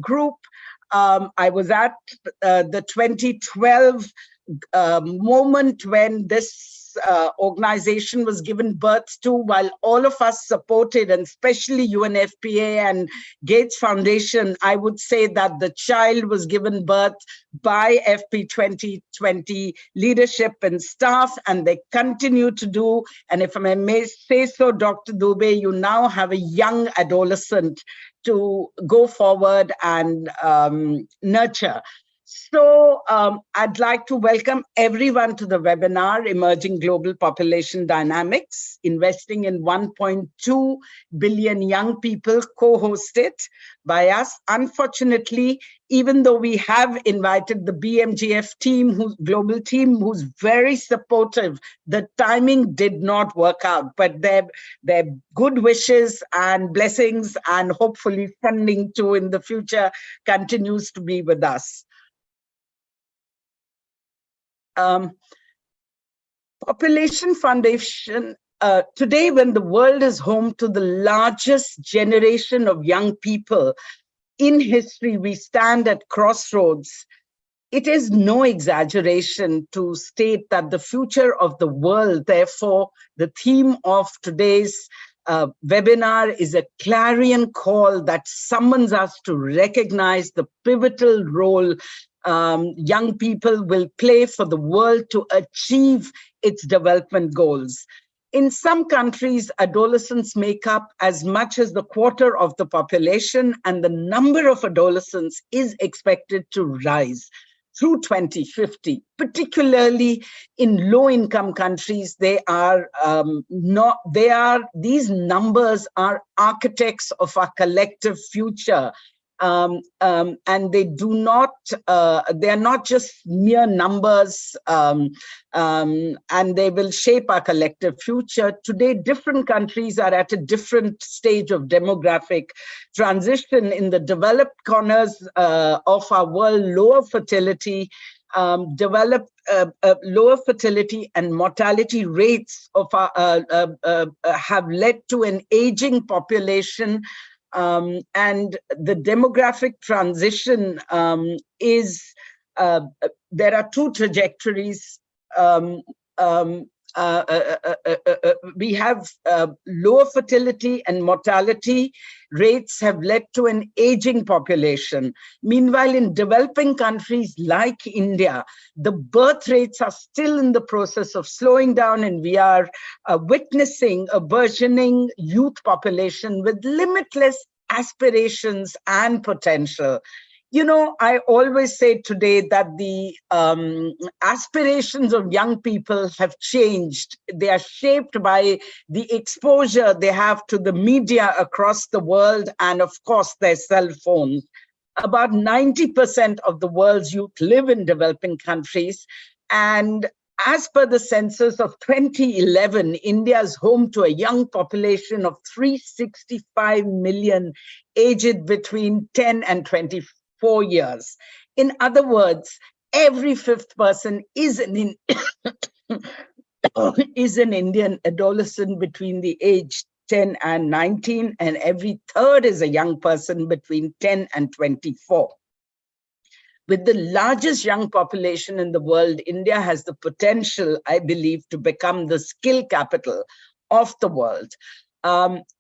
group. I was at the 2012 moment when this organization was given birth to, while all of us supported, and especially UNFPA and Gates Foundation. I would say that the child was given birth by FP 2020 leadership and staff, and they continue to do. And if I may say so, Dr. Dubey, you now have a young adolescent to go forward and nurture. So I'd like to welcome everyone to the webinar, Emerging Global Population Dynamics, Investing in 1.2 Billion Young People, co-hosted by us. Unfortunately, even though we have invited the BMGF team, global team, who's very supportive, the timing did not work out, but their good wishes and blessings and hopefully funding too in the future continues to be with us. Population Foundation, today when the world is home to the largest generation of young people in history, we stand at crossroads. It is no exaggeration to state that the future of the world, therefore, the theme of today's webinar is a clarion call that summons us to recognize the pivotal role young people will play for the world to achieve its development goals. In some countries, adolescents make up as much as the quarter of the population, and the number of adolescents is expected to rise through 2050, particularly in low-income countries. These numbers are architects of our collective future. And they do not, they are not just mere numbers, and they will shape our collective future. Today, different countries are at a different stage of demographic transition. In the developed corners of our world, lower fertility, lower fertility and mortality rates of have led to an aging population. And the demographic transition is, there are two trajectories. We have lower fertility and mortality rates have led to an aging population. Meanwhile, in developing countries like India, the birth rates are still in the process of slowing down, and we are witnessing a burgeoning youth population with limitless aspirations and potential. You know, I always say today that the aspirations of young people have changed. They are shaped by the exposure they have to the media across the world and, of course, their cell phones. About 90% of the world's youth live in developing countries. And as per the census of 2011, India is home to a young population of 365 million aged between 10 and 24 years. In other words, every fifth person is an Indian adolescent between the age 10 and 19, and every third is a young person between 10 and 24. With the largest young population in the world, India has the potential, I believe, to become the skill capital of the world.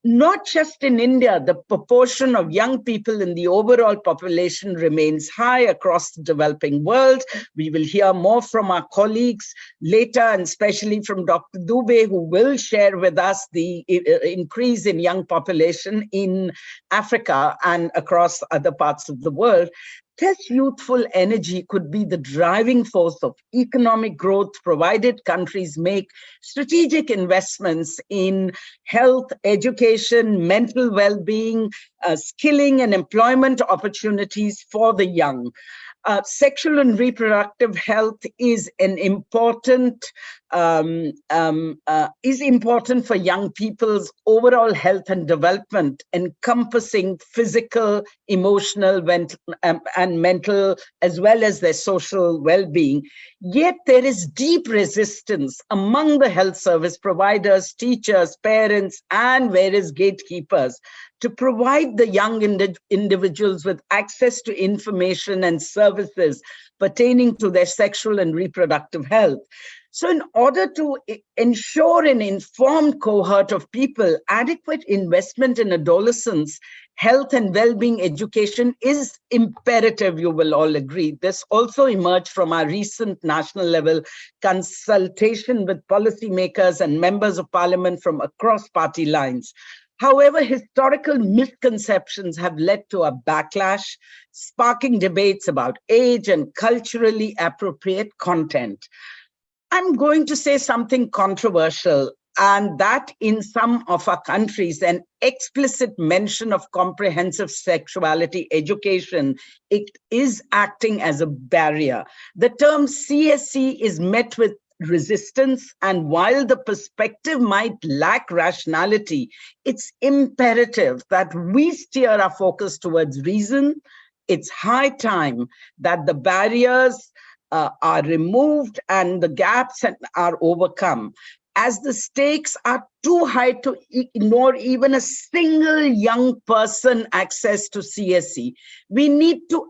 Not just in India, the proportion of young people in the overall population remains high across the developing world. We will hear more from our colleagues later, and especially from Dr. Dubey, who will share with us the increase in young population in Africa and across other parts of the world. This youthful energy could be the driving force of economic growth, provided countries make strategic investments in health, education, mental well-being, skilling and employment opportunities for the young. Sexual and reproductive health is an important is important for young people's overall health and development, encompassing physical, emotional, and mental, as well as their social well-being. Yet there is deep resistance among the health service providers, teachers, parents, and various gatekeepers to provide the young individuals with access to information and services pertaining to their sexual and reproductive health. So in order to ensure an informed cohort of people, adequate investment in adolescents' health and well-being education is imperative, you will all agree. This also emerged from our recent national level consultation with policymakers and members of parliament from across party lines. However, historical misconceptions have led to a backlash, sparking debates about age and culturally appropriate content. I'm going to say something controversial, and that in some of our countries, an explicit mention of comprehensive sexuality education, it is acting as a barrier. The term CSE is met with resistance, and while the perspective might lack rationality, it's imperative that we steer our focus towards reason. It's high time that the barriers are removed and the gaps are overcome, as the stakes are too high to ignore even a single young person access to CSE. We need to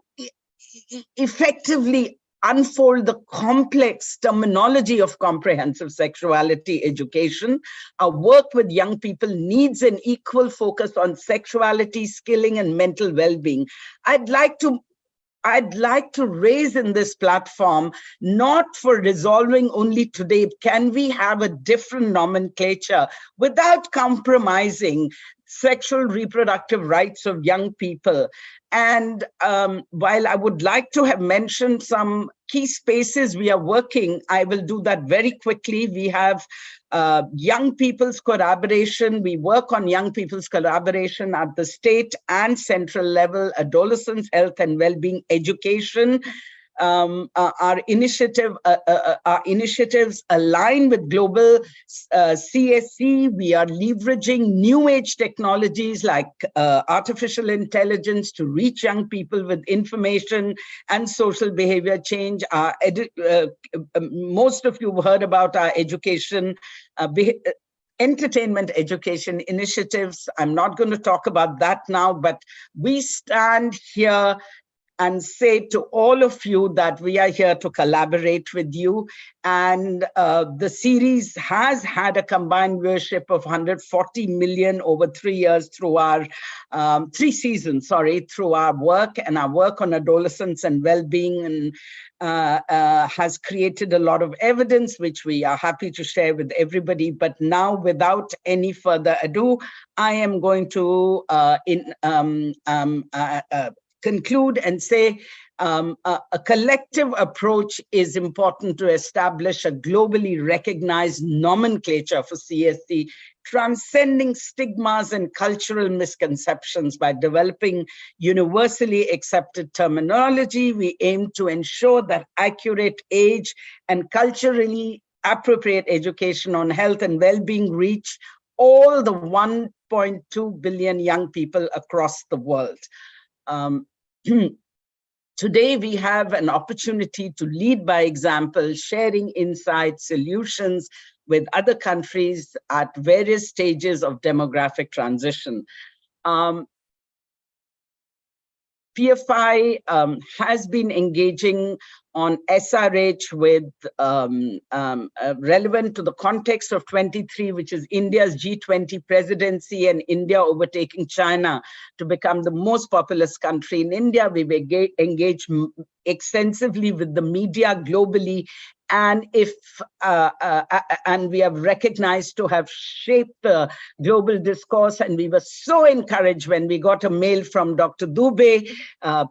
effectively unfold the complex terminology of comprehensive sexuality education. Our work with young people needs an equal focus on sexuality, skilling, and mental well-being. I'd like to raise in this platform, not for resolving only today, can we have a different nomenclature without compromising sexual reproductive rights of young people? And while I would like to have mentioned some key spaces we are working, I will do that very quickly. We have young people's collaboration. We work on young people's collaboration at the state and central level, adolescents' health and well-being education. Our initiatives align with global CSE. We are leveraging new age technologies like artificial intelligence to reach young people with information and social behavior change. Most of you have heard about our education, entertainment education initiatives. I'm not going to talk about that now, but we stand here and say to all of you that we are here to collaborate with you. And the series has had a combined viewership of 140 million over 3 years through our 3 seasons, through our work, and our work on adolescence and well-being, and has created a lot of evidence, which we are happy to share with everybody. But now, without any further ado, I am going to conclude and say a collective approach is important to establish a globally recognized nomenclature for CSE, transcending stigmas and cultural misconceptions. By developing universally accepted terminology, we aim to ensure that accurate age and culturally appropriate education on health and well-being reach all the 1.2 billion young people across the world. Today, we have an opportunity to lead by example, sharing insights, solutions with other countries at various stages of demographic transition. PFI has been engaging on SRH with relevant to the context of 23, which is India's G20 presidency and India overtaking China to become the most populous country. In India, we've engaged extensively with the media globally, and and we have recognized to have shaped the global discourse. And we were so encouraged when we got a mail from Dr. Dubey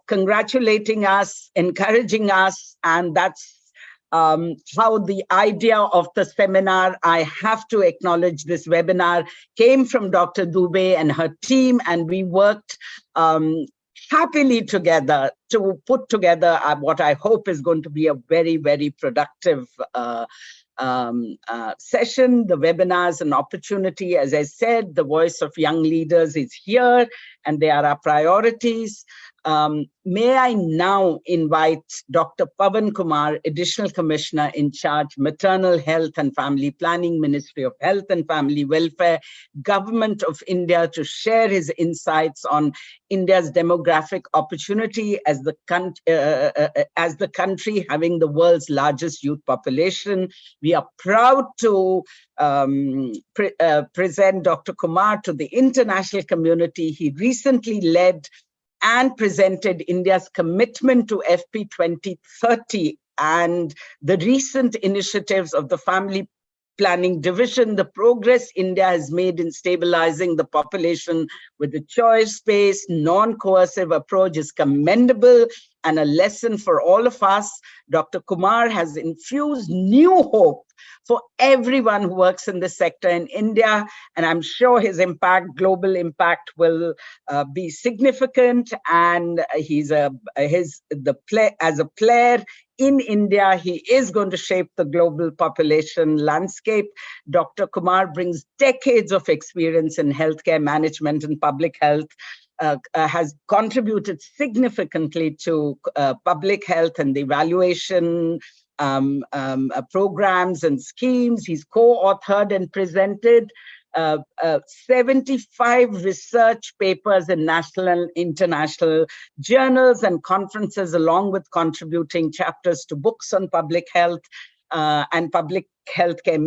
congratulating us, encouraging us, and that's how the idea of the seminar, I have to acknowledge this webinar, came from Dr. Dubey and her team, and we worked happily together to put together what I hope is going to be a very, very productive session. The webinar is an opportunity. As I said, the voice of young leaders is here, and they are our priorities. May I now invite Dr. Pavan Kumar, Additional Commissioner in charge, Maternal Health and Family Planning, Ministry of Health and Family Welfare, Government of India, to share his insights on India's demographic opportunity as the country having the world's largest youth population. We are proud to present Dr. Kumar to the international community. He recently led and presented India's commitment to FP 2030 and the recent initiatives of the Family Planning Division. The progress India has made in stabilizing the population with a choice-based, non-coercive approach is commendable and a lesson for all of us. Dr. Kumar has infused new hope for everyone who works in this sector in India, and I'm sure his impact, global impact, will be significant. And as a player in India, he is going to shape the global population landscape. Dr. Kumar brings decades of experience in healthcare management and public health. Has contributed significantly to public health and the evaluation programs and schemes. He's co-authored and presented 75 research papers in national and international journals and conferences, along with contributing chapters to books on public health and public healthcare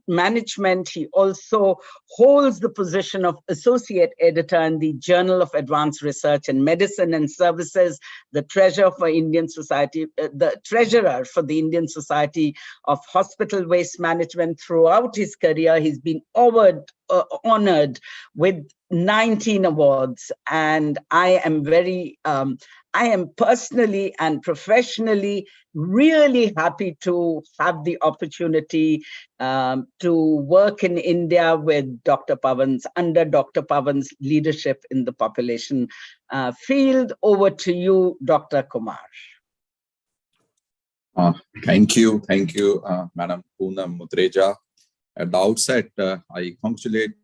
management. He also holds the position of associate editor in the Journal of Advanced Research in Medicine and Services, the treasurer for the Indian Society of Hospital Waste Management. Throughout his career, he's been honored with 19 awards, and I am personally and professionally really happy to have the opportunity to work in India with under Dr. Pavan's leadership in the population field. Over to you, Dr. Kumar. Thank you, Madam Poonam Mutreja. At the outset, I congratulate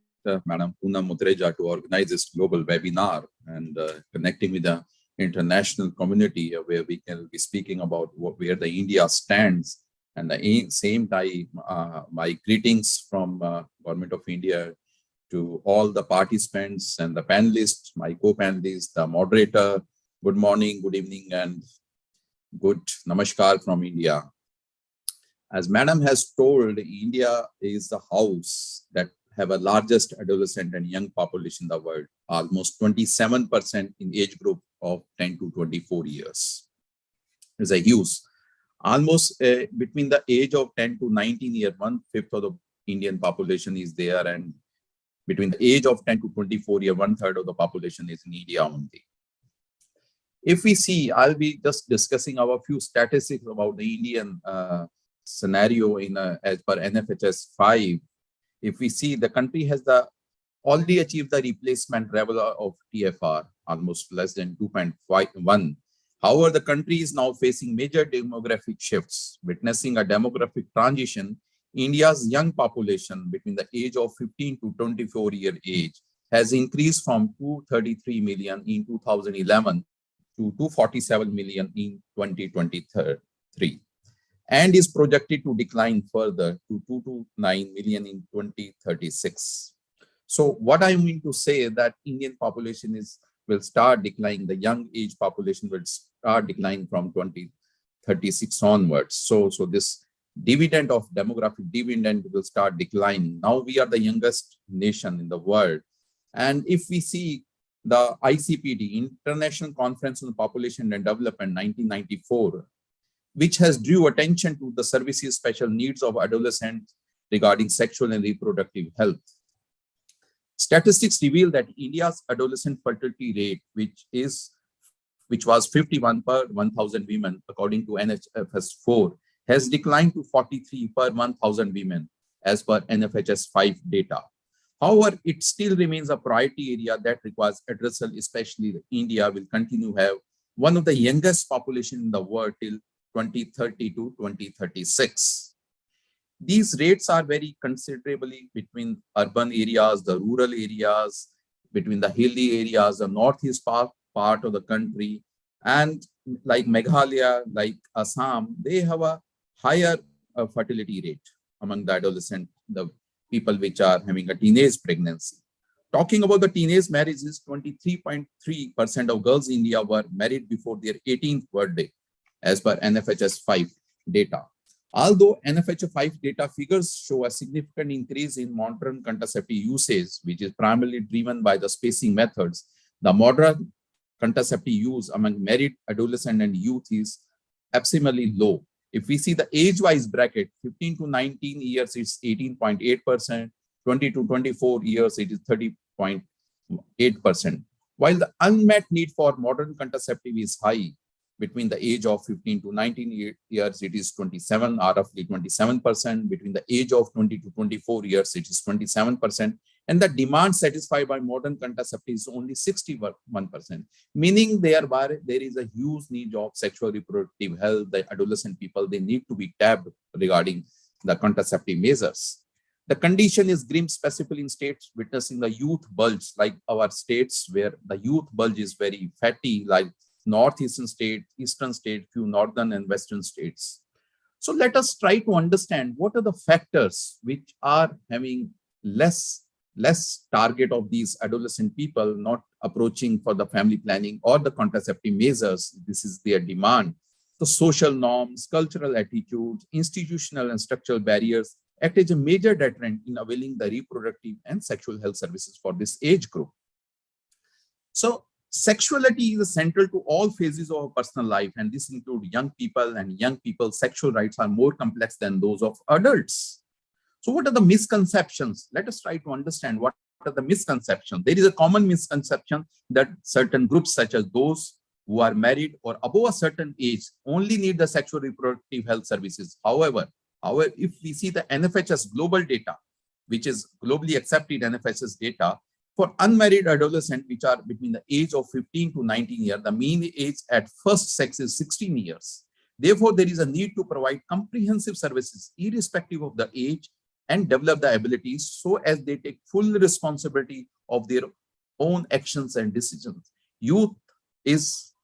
Madam Poonam Mutreja to organize this global webinar and connecting with the international community, where we can be speaking about where the India stands. And at the same time, my greetings from Government of India to all the participants and the panelists, my co-panelists, the moderator. Good morning, good evening, and good namaskar from India. As Madam has told, India is the house that have a largest adolescent and young population in the world, almost 27% in age group of 10 to 24 years. It's a huge, almost between the age of 10 to 19 years, 1/5 of the Indian population is there, and between the age of 10 to 24 years, 1/3 of the population is in India only. If we see, I'll be just discussing our few statistics about the Indian scenario as per NFHS 5. If we see, the country has already achieved the replacement level of TFR, almost less than 2.1. However, the country is now facing major demographic shifts, witnessing a demographic transition. India's young population between the age of 15 to 24 year age has increased from 233 million in 2011 to 247 million in 2023. And is projected to decline further to 229 million in 2036. So what I mean to say is that Indian population will start declining. The young age population will start declining from 2036 onwards. So this demographic dividend will start declining. Now we are the youngest nation in the world. And if we see the ICPD, International Conference on Population and Development, 1994, which has drew attention to the services special needs of adolescents regarding sexual and reproductive health. Statistics reveal that India's adolescent fertility rate, which was 51 per 1,000 women, according to NFHS 4, has declined to 43 per 1,000 women, as per NFHS 5 data. However, it still remains a priority area that requires addressal, especially India will continue to have one of the youngest population in the world till 2030 to 2036. These rates are very considerably between urban areas, the rural areas, between the hilly areas, the northeast part of the country, and like Meghalaya, like Assam, they have a higher fertility rate among the adolescent, the people which are having a teenage pregnancy. Talking about the teenage marriages, 23.3% of girls in India were married before their 18th birthday, as per NFHS 5 data. Although NFHS 5 data figures show a significant increase in modern contraceptive usage, which is primarily driven by the spacing methods, the modern contraceptive use among married adolescent and youth is abysmally low. If we see the age-wise bracket, 15 to 19 years, it's 18.8%, 20 to 24 years, it is 30.8%. While the unmet need for modern contraceptive is high, between the age of 15 to 19 years, it is 27, or roughly 27%. Between the age of 20 to 24 years, it is 27%. And the demand satisfied by modern contraceptive is only 61%, meaning there is a huge need of sexual reproductive health. The adolescent people, they need to be tapped regarding the contraceptive measures. The condition is grim, specifically in states witnessing the youth bulge, like our states where the youth bulge is very fatty, like northeastern state, eastern state, few northern and western states. So let us try to understand what are the factors which are having less target of these adolescent people not approaching for the family planning or the contraceptive measures. This is their demand. The social norms, cultural attitudes, institutional and structural barriers act as a major deterrent in availing the reproductive and sexual health services for this age group. So sexuality is central to all phases of personal life, and this includes young people, and young people's sexual rights are more complex than those of adults. So what are the misconceptions? Let us try to understand what are the misconceptions. There is a common misconception that certain groups, such as those who are married or above a certain age, only need the sexual reproductive health services. However, if we see the NFHS global data, which is globally accepted NFHS data, for unmarried adolescents, which are between the age of 15 to 19 years, the mean age at first sex is 16 years. Therefore, there is a need to provide comprehensive services, irrespective of the age, and develop the abilities so as they take full responsibility of their own actions and decisions. Youth is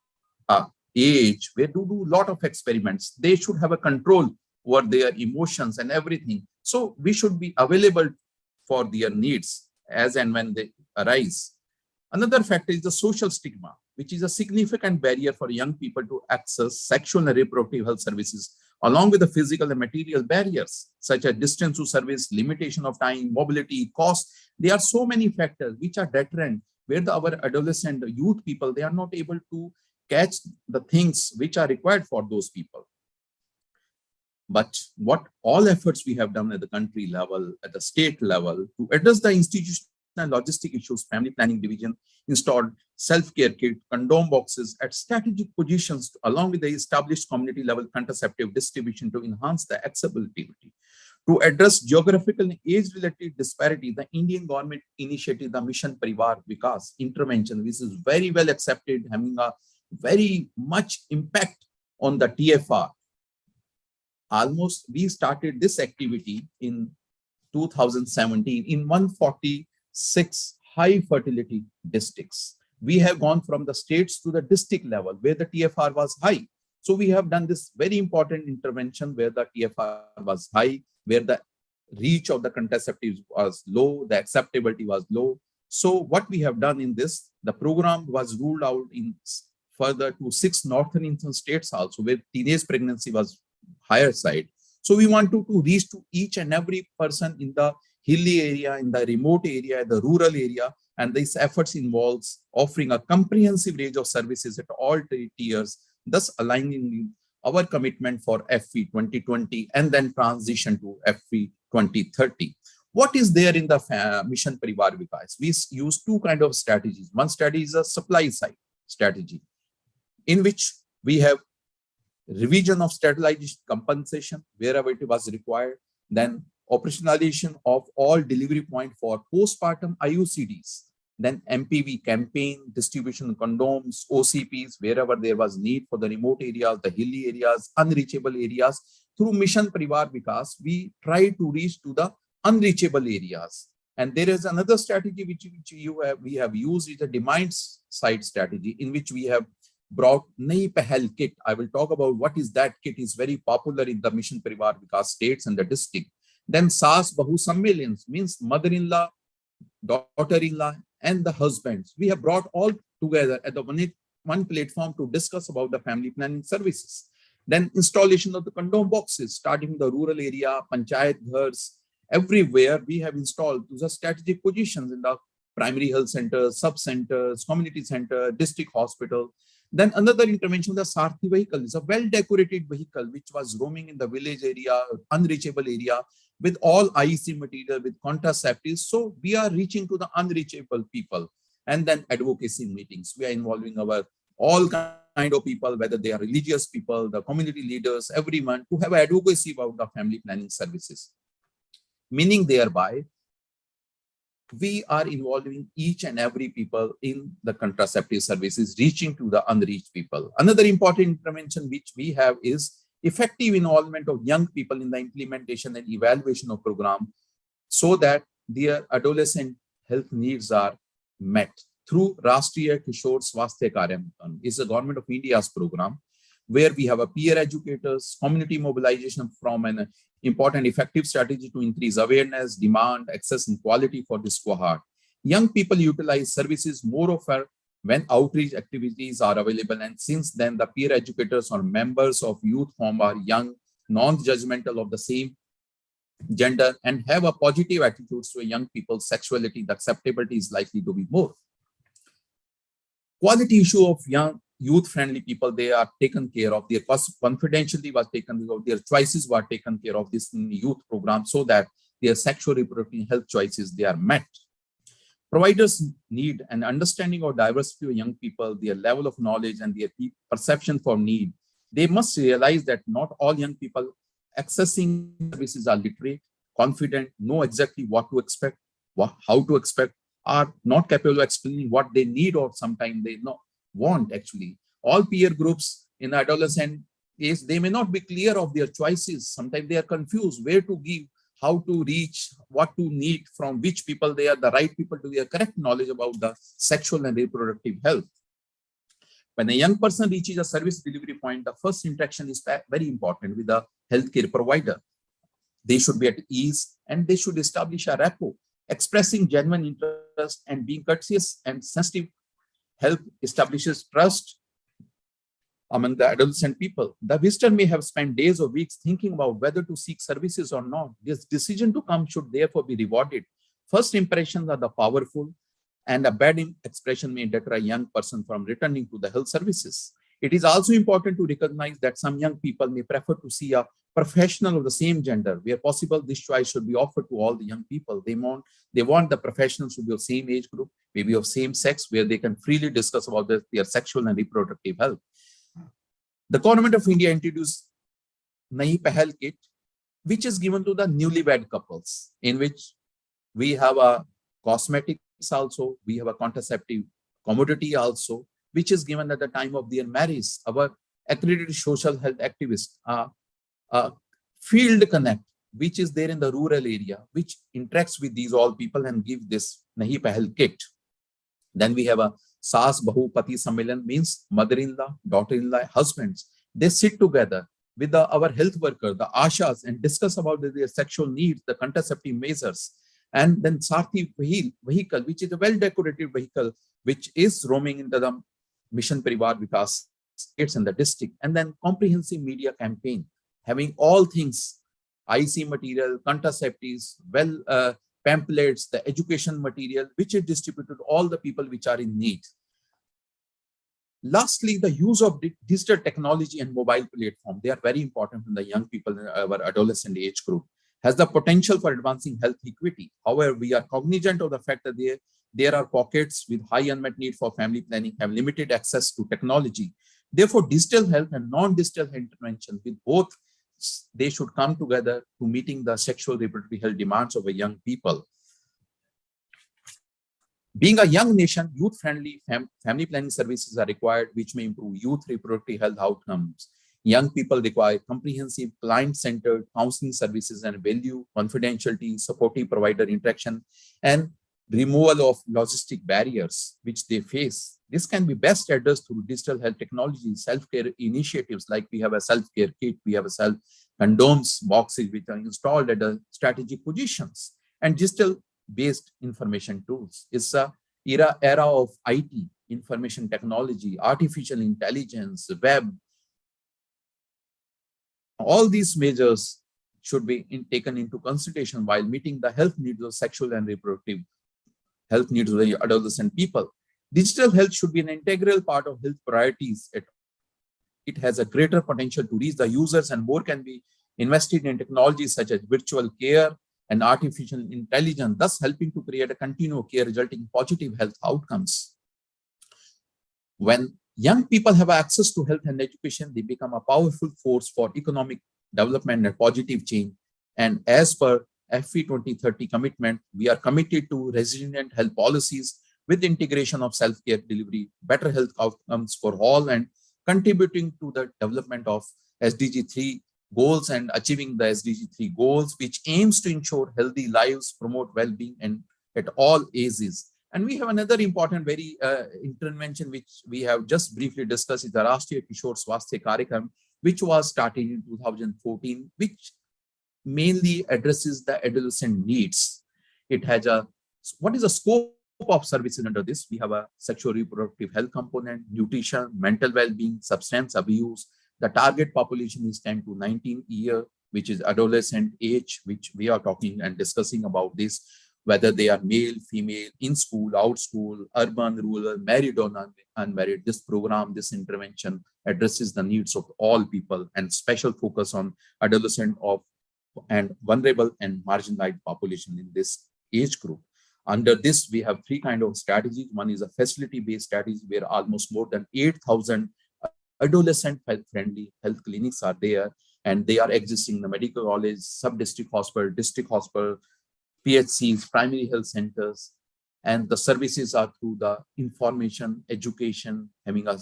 an age where they do a lot of experiments. They should have a control over their emotions and everything. So we should be available for their needs as and when they arise. Another factor is the social stigma, which is a significant barrier for young people to access sexual and reproductive health services, along with the physical and material barriers, such as distance to service, limitation of time, mobility, cost. There are so many factors which are deterrent, where our adolescent youth people, they are not able to catch the things which are required for those people. But what all efforts we have done at the country level, at the state level, to address the institutional and logistic issues, family planning division installed self-care kit, condom boxes at strategic positions, along with the established community level contraceptive distribution to enhance the accessibility. To address geographical and age-related disparity, the Indian government initiated the Mission Parivar Vikas intervention, which is very well accepted, having a very much impact on the TFR. Almost, we started this activity in 2017 in 146 high fertility districts. We have gone from the states to the district level where the TFR was high. So we have done this very important intervention where the TFR was high, where the reach of the contraceptives was low, the acceptability was low. So what we have done in this, the program was ruled out in further to 6 northern Indian states also, where teenage pregnancy was higher side. So we want to reach to each and every person in the hilly area, in the remote area, the rural area, and these efforts involves offering a comprehensive range of services at all tiers, thus aligning our commitment for FE 2020 and then transition to FE 2030. What is there in the Mission Parivar Vikas? We use two kinds of strategies. One strategy is a supply side strategy, in which we have revision of sterilization compensation wherever it was required, then operationalization of all delivery point for postpartum IUCDs, then MPV campaign, distribution of condoms, OCPs, wherever there was need for the remote areas, the hilly areas, unreachable areas. through Mission Parivar Vikas, we try to reach to the unreachable areas. And there is another strategy which we have used, is a demand side strategy, in which we have brought Nayi Pahal kit. I will talk about what is that kit. Is very popular in the Mission Parivar Vikas states and the district. Then Saas Bahu Sammelans, means mother-in-law, daughter-in-law, and the husbands. We have brought all together at the one platform to discuss about the family planning services. Then installation of the condom boxes, starting in the rural area, panchayat ghars, everywhere we have installed the strategic positions in the primary health centers, sub-centers, community center, district hospital. Then another intervention, the Sarthi vehicle is a well-decorated vehicle which was roaming in the village area, unreachable area, with all IEC material, with contraceptives. So we are reaching to the unreachable people. And then advocacy meetings. We are involving our all kind of people, whether they are religious people, the community leaders, everyone, to have advocacy about the family planning services. Meaning thereby, we are involving each and every people in the contraceptive services, reaching to the unreached people. Another important intervention which we have is effective involvement of young people in the implementation and evaluation of program, so that their adolescent health needs are met through Rashtriya Kishore Swastikarikam. Is a Government of India's program, where we have a peer educators, community mobilization from an important effective strategy to increase awareness, demand, access, and quality for this cohort. Young people utilize services more often when outreach activities are available, and since then the peer educators or members of youth form are young, non-judgmental of the same gender, and have a positive attitudes to young people's sexuality, the acceptability is likely to be more. Quality issue of young youth-friendly people, they are taken care of. Their confidentiality was taken care of. Their choices were taken care of this youth program, so that their sexual reproductive health choices, they are met. Providers need an understanding of diversity of young people, their level of knowledge, and their perception for need. They must realize that not all young people accessing services are literate, confident, know exactly what to expect, how to expect, are not capable of explaining what they need, or sometimes they want actually. All peer groups in adolescent age, they may not be clear of their choices. Sometimes they are confused where to give, how to reach, what to need from which people. They are the right people to their correct knowledge about the sexual and reproductive health. When a young person reaches a service delivery point, the first interaction is very important with the healthcare provider. They should be at ease, and they should establish a rapport. Expressing genuine interest and being courteous and sensitive help establishes trust among the adolescent people. The visitor may have spent days or weeks thinking about whether to seek services or not. This decision to come should therefore be rewarded. First impressions are the powerful, and a bad expression may deter a young person from returning to the health services. It is also important to recognize that some young people may prefer to see a professional of the same gender. Where possible, this choice should be offered to all the young people. They want the professionals to be of same age group, maybe of same sex, where they can freely discuss about their sexual and reproductive health. The Government of India introduced Nayi Pahal kit, which is given to the newlywed couples, in which we have a cosmetics also, we have a contraceptive commodity also, which is given at the time of their marriage. Our accredited social health activists, Field Connect, which is there in the rural area, which interacts with these all people and give this Nayi Pahal kit. Then we have a Saas Bahu Pati Sammelan, means mother-in-law, daughter-in-law, husbands. They sit together with our health worker, the Ashas, and discuss about their sexual needs, the contraceptive measures. And then Sarthi vehicle, which is a well-decorated vehicle, which is roaming into the Mission Parivar Vikas states and the district. And then comprehensive media campaign, having all things, IC material, contraceptives, pamphlets, the education material, which is distributed to all the people which are in need. Lastly, the use of digital technology and mobile platform, they are very important in the young people in our adolescent age group, has the potential for advancing health equity. However, we are cognizant of the fact that there are pockets with high unmet need for family planning, have limited access to technology. Therefore, digital health and non-digital intervention, with both, they should come together to meeting the sexual reproductive health demands of a young people. Being a young nation, youth-friendly family planning services are required, which may improve youth reproductive health outcomes. Young people require comprehensive, client-centered counseling services and value confidentiality, supportive provider interaction, and removal of logistic barriers which they face. This can be best addressed through digital health technology, self-care initiatives, like we have a self-care kit, we have a self-condoms boxes which are installed at the strategic positions, and digital-based information tools. It's a era of IT, information technology, artificial intelligence, web. All these measures should be taken into consideration while meeting the health needs of sexual and reproductive health needs of the adolescent people. Digital health should be an integral part of health priorities. It has a greater potential to reach the users, and more can be invested in technologies such as virtual care and artificial intelligence, thus helping to create a continuum of care resulting in positive health outcomes. When young people have access to health and education, they become a powerful force for economic development and positive change. And as per FE 2030 commitment, we are committed to resilient health policies with integration of self-care delivery, better health outcomes for all, and contributing to the development of SDG 3 goals and achieving the SDG 3 goals, which aims to ensure healthy lives, promote well-being, and at all ages. And we have another important intervention which we have just briefly discussed, is the Rashtriya Kishore Swastikarikam, which was started in 2014, which mainly addresses the adolescent needs. It has what is the scope of services under this? We have a sexual reproductive health component, nutrition, mental well-being, substance abuse. The target population is 10 to 19 years, which is adolescent age, which we are talking and discussing about this, whether they are male, female, in school, out school, urban, rural, married or unmarried. This program, this intervention addresses the needs of all people, and special focus on adolescent and vulnerable and marginalized population in this age group. Under this, we have three kinds of strategies. One is a facility-based strategy where almost more than 8,000 adolescent friendly health clinics are there, and they are existing in the medical college, sub-district hospital, district hospital, PHCs, primary health centers, and the services are through the information, education, having a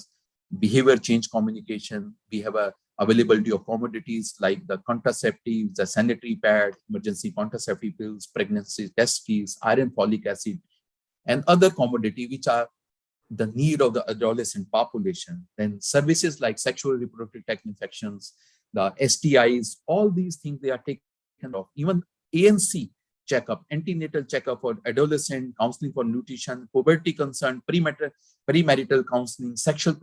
behavior change communication. We have a availability of commodities like the contraceptives, the sanitary pad, emergency contraceptive pills, pregnancy test kits, iron folic acid, and other commodity which are the need of the adolescent population. Then services like sexual reproductive tract infections, the STIs, all these things they are taken of. Even ANC checkup, antenatal checkup for adolescent, counseling for nutrition, puberty concern, premarital counseling, sexual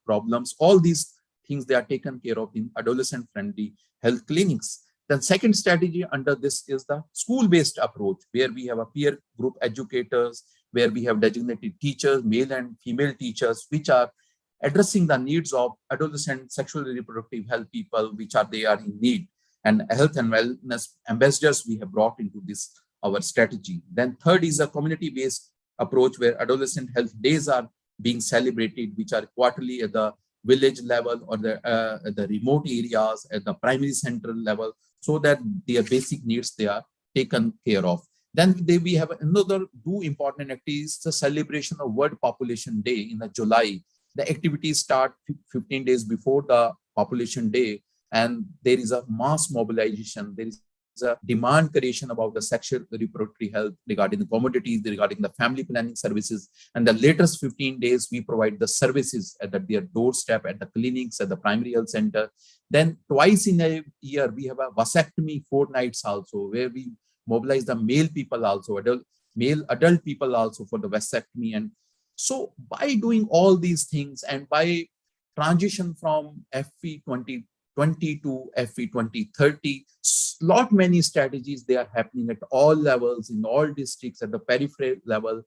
problems, all these things they are taken care of in adolescent friendly health clinics. The second strategy under this is the school-based approach, where we have a peer group educators, where we have designated teachers, male and female teachers, which are addressing the needs of adolescent sexually reproductive health people, which are they are in need. And health and wellness ambassadors we have brought into this our strategy. Then third is a community-based approach, where adolescent health days are being celebrated, which are quarterly at the village level or the remote areas at the primary center level, so that their basic needs they are taken care of. Then we have another two important activities: the celebration of World Population Day in July. The activities start 15 days before the Population Day, and there is a mass mobilization. There is a demand creation about the sexual reproductive health, regarding the commodities, regarding the family planning services. And the latest 15 days, we provide the services at their doorstep, at the clinics, at the primary health center. Then twice in a year, we have a vasectomy fortnights also, where we mobilize the male people also, male adult people also for the vasectomy. And so by doing all these things, and by transition from FE 2020 to FE 2030, lot many strategies they are happening at all levels, in all districts, at the peripheral level.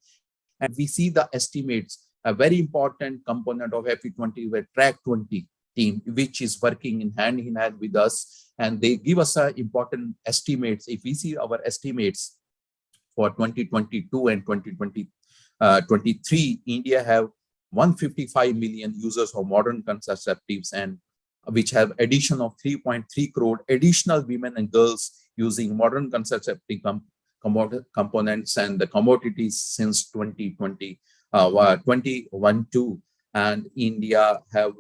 And we see the estimates, a very important component of FE 20, where Track 20 team, which is working in hand with us, and they give us important estimates. If we see our estimates for 2022 and 2023, India have 155 million users of modern contraceptives, and which have addition of 3.3 crore additional women and girls using modern contraceptive components and the commodities since 2012. And India have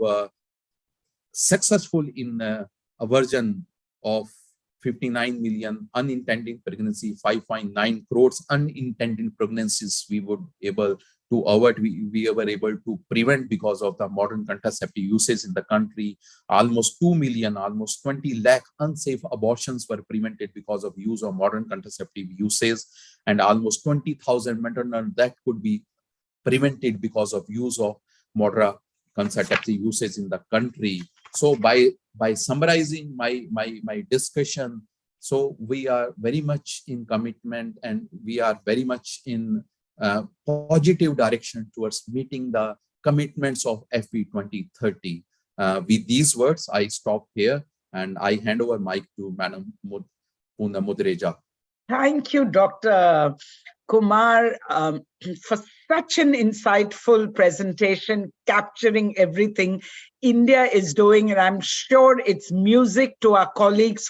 successful in aversion of 59 million unintended pregnancy, 5.9 crores unintended pregnancies we were able to avert, we were able to prevent because of the modern contraceptive usage in the country. Almost 2 million, almost 20 lakh unsafe abortions were prevented because of use of modern contraceptive usage, and almost 20,000 maternal deaths could be prevented because of use of modern contraceptive usage in the country. So by summarizing my discussion, so we are very much in commitment and we are very much in positive direction towards meeting the commitments of FP 2030. With these words, I stop here and I hand over mic to Madam Poonam Mudreja. Thank you, Dr. Kumar, for such an insightful presentation, capturing everything India is doing. And I'm sure it's music to our colleagues,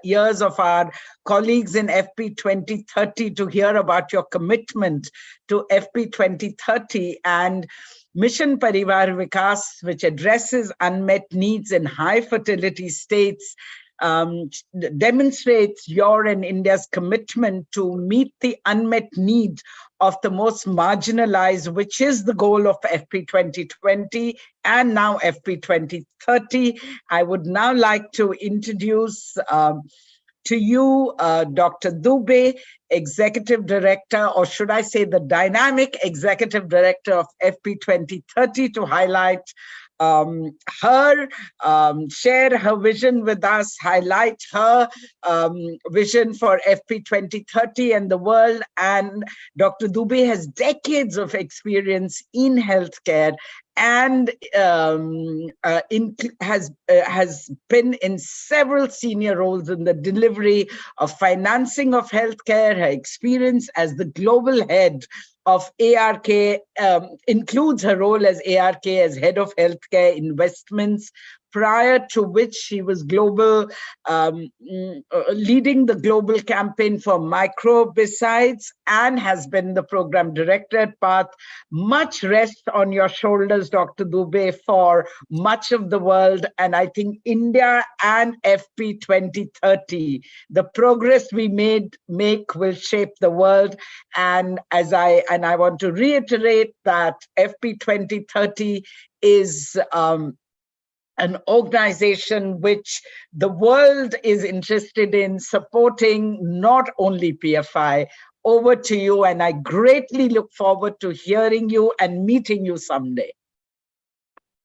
ears of our colleagues in FP 2030 to hear about your commitment to FP 2030 and Mission Parivar Vikas, which addresses unmet needs in high fertility states. Demonstrates your and India's commitment to meet the unmet need of the most marginalized, which is the goal of FP 2020 and now FP 2030. I would now like to introduce to you Dr. Dubey, Executive Director, or should I say the Dynamic Executive Director of FP 2030, to highlight her, share her vision with us, highlight her vision for FP 2030 and the world. And Dr. Dubey has decades of experience in healthcare and has been in several senior roles in the delivery of financing of healthcare. Her experience as the global head of ARK includes her role as ARK as head of healthcare investments, prior to which she was global, leading the global campaign for microbicides and has been the program director at PATH. Much rests on your shoulders, Dr. Dubey, for much of the world. And I think India and FP 2030, the progress we make will shape the world. And I want to reiterate that FP 2030 is an organization which the world is interested in supporting, not only PFI. Over to you, and I greatly look forward to hearing you and meeting you someday.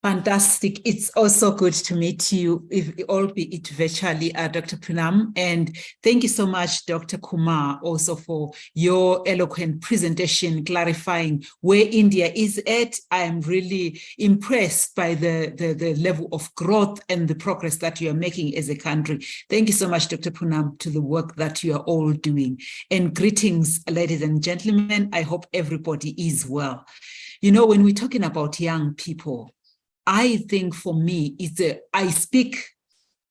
Fantastic. It's also good to meet you, albeit virtually, Dr. Poonam. And thank you so much, Dr. Kumar, also for your eloquent presentation, clarifying where India is at. I am really impressed by the level of growth and the progress that you are making as a country. Thank you so much, Dr. Poonam, to the work that you are all doing. And greetings, ladies and gentlemen. I hope everybody is well. You know, when we're talking about young people, I think for me, I speak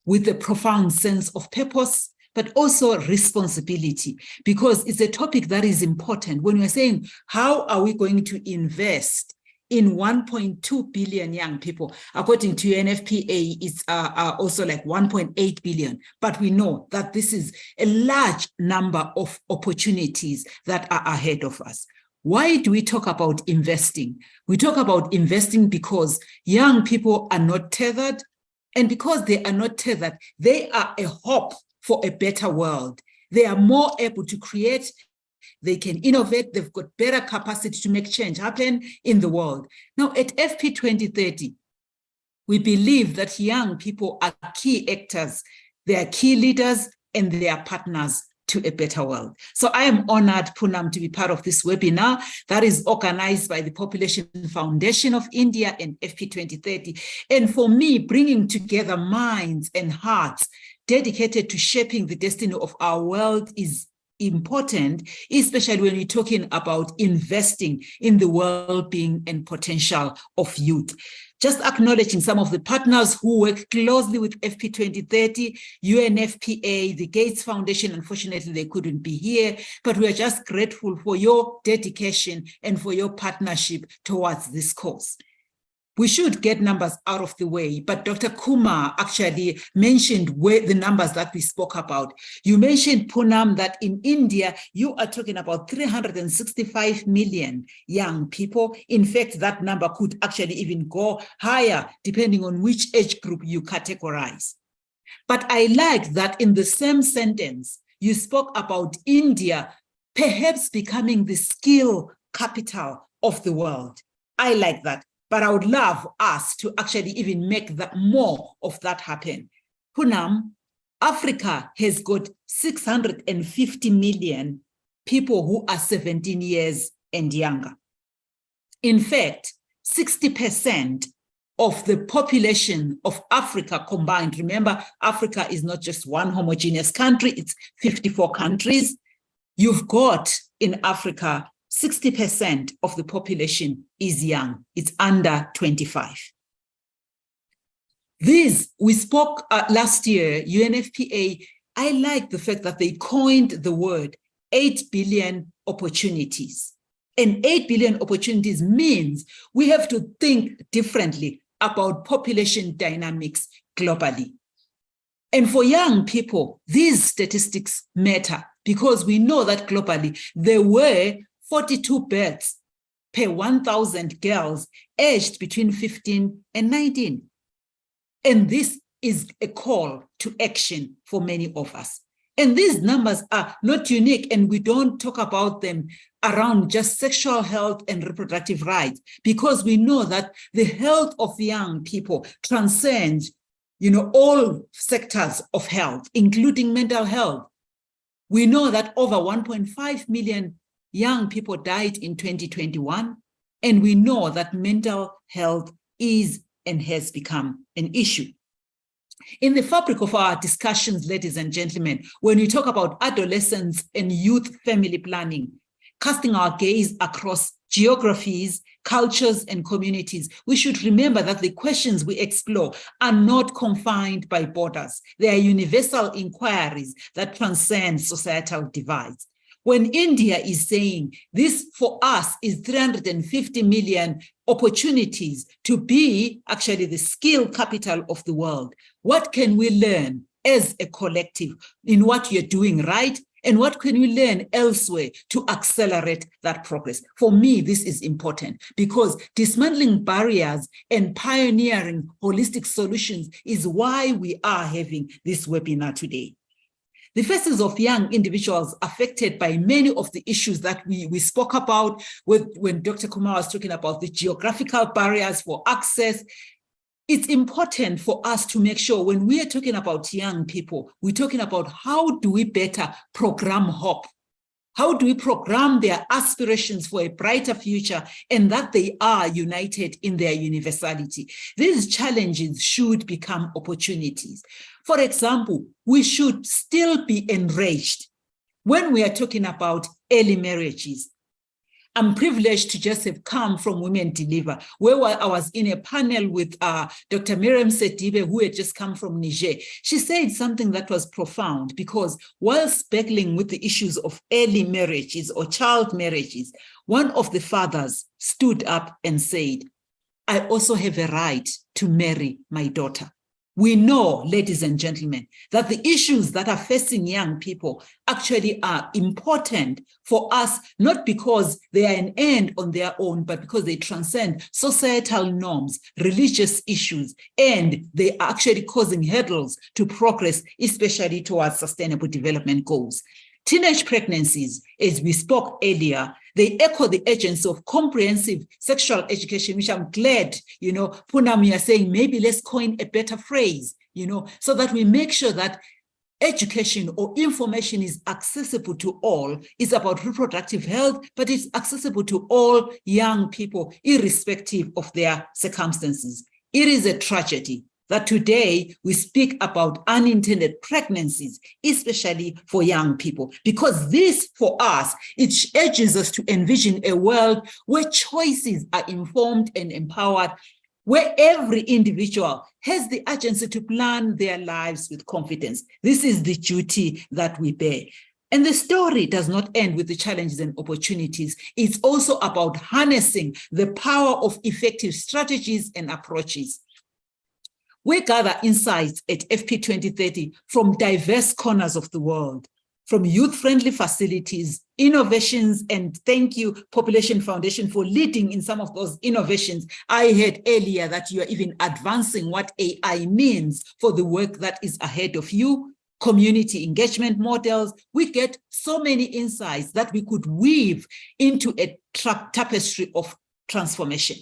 with a profound sense of purpose, but also responsibility, because it's a topic that is important. When we're saying, how are we going to invest in 1.2 billion young people? According to UNFPA, it's also like 1.8 billion. But we know that this is a large number of opportunities that are ahead of us. Why do we talk about investing? We talk about investing because young people are not tethered, and because they are not tethered, they are a hope for a better world. They are more able to create, they can innovate, they've got better capacity to make change happen in the world. Now, at FP 2030, we believe that young people are key actors, they are key leaders, and they are partners to a better world. So I am honored, Poonam, to be part of this webinar that is organized by the Population Foundation of India and FP 2030. And for me, bringing together minds and hearts dedicated to shaping the destiny of our world is important, especially when we're talking about investing in the well-being and potential of youth. Just acknowledging some of the partners who work closely with FP 2030, UNFPA, the Gates Foundation. Unfortunately, they couldn't be here, but we are just grateful for your dedication and for your partnership towards this cause. We should get numbers out of the way, but Dr. Kumar actually mentioned where the numbers that we spoke about. You mentioned, Poonam, that in India, you are talking about 365 million young people. In fact, that number could actually even go higher, depending on which age group you categorize. But I like that in the same sentence, you spoke about India perhaps becoming the skill capital of the world. I like that. But I would love us to actually even make that more of that happen. Poonam, Africa has got 650 million people who are 17 years and younger. In fact, 60% of the population of Africa combined, remember, Africa is not just one homogeneous country, it's 54 countries. You've got in Africa 60% of the population is young. It's under 25. We spoke last year, UNFPA, I like the fact that they coined the word 8 billion opportunities. And 8 billion opportunities means we have to think differently about population dynamics globally. And for young people, these statistics matter because we know that globally there were 42 births per 1,000 girls aged between 15 and 19. And this is a call to action for many of us. And these numbers are not unique, and we don't talk about them around just sexual health and reproductive rights, because we know that the health of young people transcends, all sectors of health, including mental health. We know that over 1.5 million young people died in 2021, and we know that mental health is and has become an issue. In the fabric of our discussions, ladies and gentlemen, when we talk about adolescents and youth family planning, casting our gaze across geographies, cultures, and communities, we should remember that the questions we explore are not confined by borders. They are universal inquiries that transcend societal divides. When India is saying this for us is 350 million opportunities to be actually the skill capital of the world, what can we learn as a collective in what you're doing right? And what can we learn elsewhere to accelerate that progress? For me, this is important because dismantling barriers and pioneering holistic solutions is why we are having this webinar today. The faces of young individuals affected by many of the issues that we spoke about when Dr. Kumar was talking about the geographical barriers for access. It's important for us to make sure when we are talking about young people, we're talking about how do we better program hope? How do we program their aspirations for a brighter future and that they are united in their universality? These challenges should become opportunities. For example, we should still be enraged when we are talking about early marriages. I'm privileged to just have come from Women Deliver, where I was in a panel with Dr. Miriam Sedibe, who had just come from Niger. She said something that was profound because while speckling with the issues of early marriages or child marriages, one of the fathers stood up and said, I also have a right to marry my daughter. We know, ladies and gentlemen, that the issues that are facing young people actually are important for us, not because they are an end on their own, but because they transcend societal norms, religious issues, and they are actually causing hurdles to progress, especially towards sustainable development goals. Teenage pregnancies, as we spoke earlier, they echo the urgency of comprehensive sexual education, which I'm glad, Poonam, you are saying maybe let's coin a better phrase, so that we make sure that education or information is accessible to all. It's about reproductive health, but it's accessible to all young people, irrespective of their circumstances. It is a tragedy that today we speak about unintended pregnancies, especially for young people, because this, for us, it urges us to envision a world where choices are informed and empowered, where every individual has the agency to plan their lives with confidence. This is the duty that we bear. And the story does not end with the challenges and opportunities. It's also about harnessing the power of effective strategies and approaches. We gather insights at FP 2030 from diverse corners of the world, from youth-friendly facilities, innovations, and thank you, Population Foundation, for leading in some of those innovations. I heard earlier that you are even advancing what AI means for the work that is ahead of you. Community engagement models. We get so many insights that we could weave into a tapestry of transformation.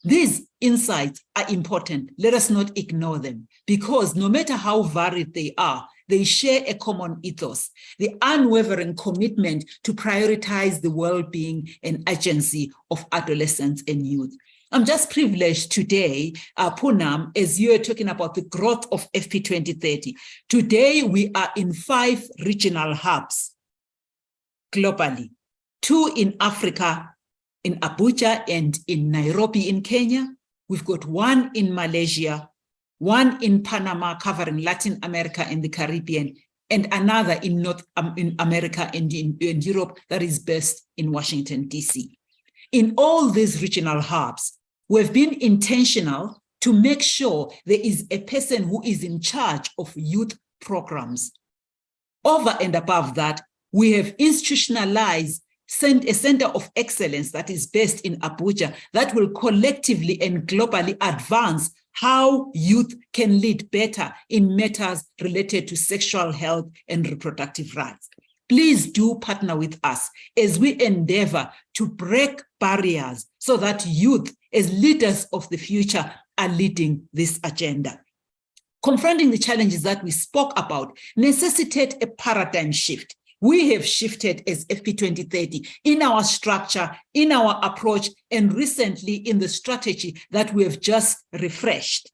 These insights are important. Let us not ignore them, because no matter how varied they are, they share a common ethos, the unwavering commitment to prioritize the well-being and agency of adolescents and youth. I'm just privileged today, Poonam, as you are talking about the growth of FP 2030. Today, we are in 5 regional hubs globally, 2 in Africa, in Abuja and in Nairobi in Kenya. We've got 1 in Malaysia, 1 in Panama covering Latin America and the Caribbean, and another in North America and in Europe that is based in Washington, DC. In all these regional hubs, we've been intentional to make sure there is a person who is in charge of youth programs. Over and above that, we have institutionalized a center of excellence that is based in Abuja that will collectively and globally advance how youth can lead better in matters related to sexual health and reproductive rights. Please do partner with us as we endeavor to break barriers so that youth, as leaders of the future, are leading this agenda. Confronting the challenges that we spoke about necessitate a paradigm shift. We have shifted as FP 2030 in our structure, in our approach, and recently in the strategy that we have just refreshed.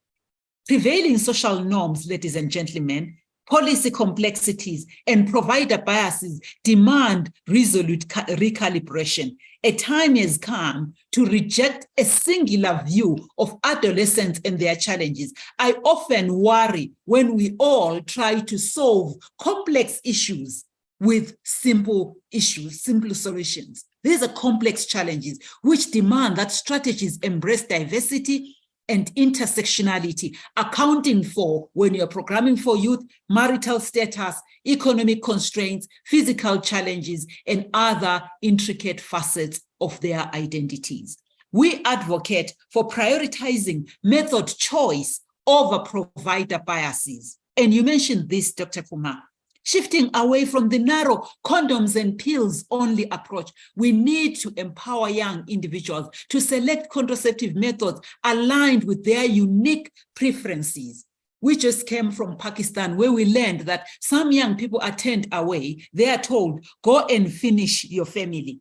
Prevailing social norms, ladies and gentlemen, policy complexities, and provider biases demand resolute recalibration. A time has come to reject a singular view of adolescents and their challenges. I often worry when we all try to solve complex issues with simple issues, simple solutions. These are complex challenges which demand that strategies embrace diversity and intersectionality, accounting for, when you're programming for youth, marital status, economic constraints, physical challenges, and other intricate facets of their identities. We advocate for prioritizing method choice over provider biases. And you mentioned this, Dr. Kumar. Shifting away from the narrow condoms and pills only approach, we need to empower young individuals to select contraceptive methods aligned with their unique preferences. We just came from Pakistan, where we learned that some young people are turned away. They are told, go and finish your family,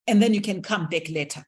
and then you can come back later.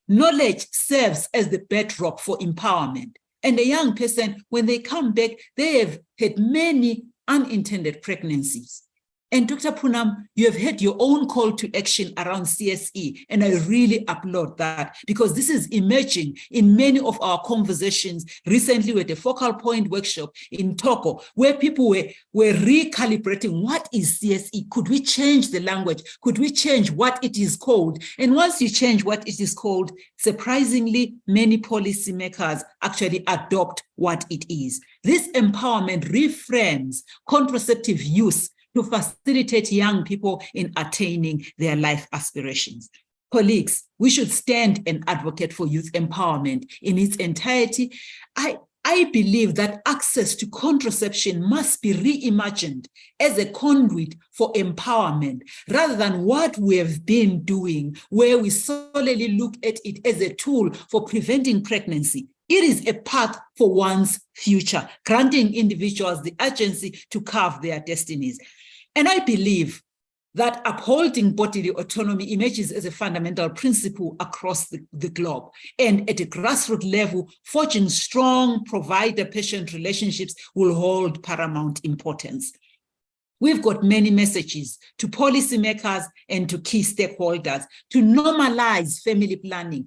Knowledge serves as the bedrock for empowerment. And a young person, when they come back, they have had many unintended pregnancies. And Dr. Poonam, you have had your own call to action around CSE, and I really applaud that, because this is emerging in many of our conversations. Recently, we had a focal point workshop in Toko, where people were recalibrating what is CSE. Could we change the language? Could we change what it is called? And once you change what it is called, surprisingly, many policymakers actually adopt what it is. This empowerment reframes contraceptive use to facilitate young people in attaining their life aspirations. Colleagues, we should stand and advocate for youth empowerment in its entirety. I believe that access to contraception must be reimagined as a conduit for empowerment, rather than what we have been doing, where we solely look at it as a tool for preventing pregnancy. It is a path for one's future, granting individuals the agency to carve their destinies. And I believe that upholding bodily autonomy emerges as a fundamental principle across the globe. And at a grassroots level, forging strong provider-patient relationships will hold paramount importance. We've got many messages to policymakers and to key stakeholders to normalize family planning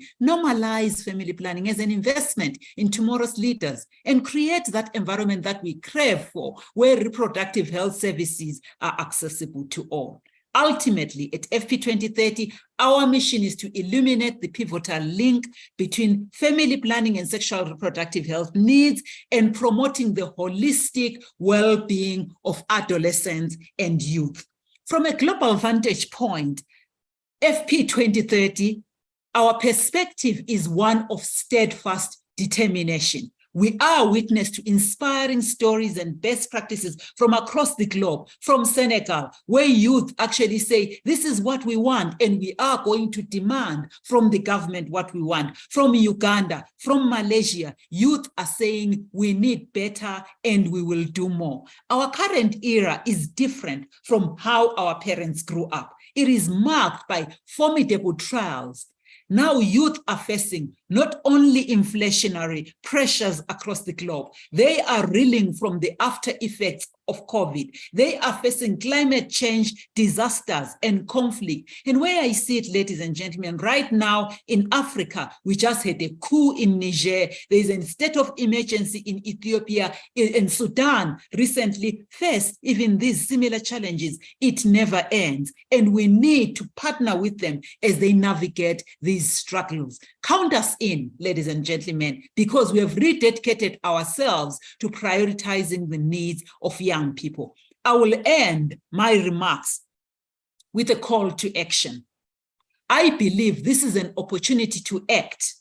as an investment in tomorrow's leaders and create that environment that we crave for, where reproductive health services are accessible to all. Ultimately, at FP 2030, our mission is to illuminate the pivotal link between family planning and sexual reproductive health needs and promoting the holistic well-being of adolescents and youth. From a global vantage point, FP 2030, our perspective is one of steadfast determination. We are witness to inspiring stories and best practices from across the globe, from Senegal, where youth actually say, this is what we want, and we are going to demand from the government what we want. From Uganda, from Malaysia, youth are saying we need better and we will do more. Our current era is different from how our parents grew up. It is marked by formidable trials. Now youth are facing not only inflationary pressures across the globe, they are reeling from the after effects of COVID. They are facing climate change, disasters, and conflict. And where I see it, ladies and gentlemen, right now in Africa, we just had a coup in Niger. There is a state of emergency in Ethiopia, and Sudan recently faced even these similar challenges. It never ends. And we need to partner with them as they navigate these struggles. Count us in, ladies and gentlemen, because we have rededicated ourselves to prioritizing the needs of young people. I will end my remarks with a call to action. I believe this is an opportunity to act.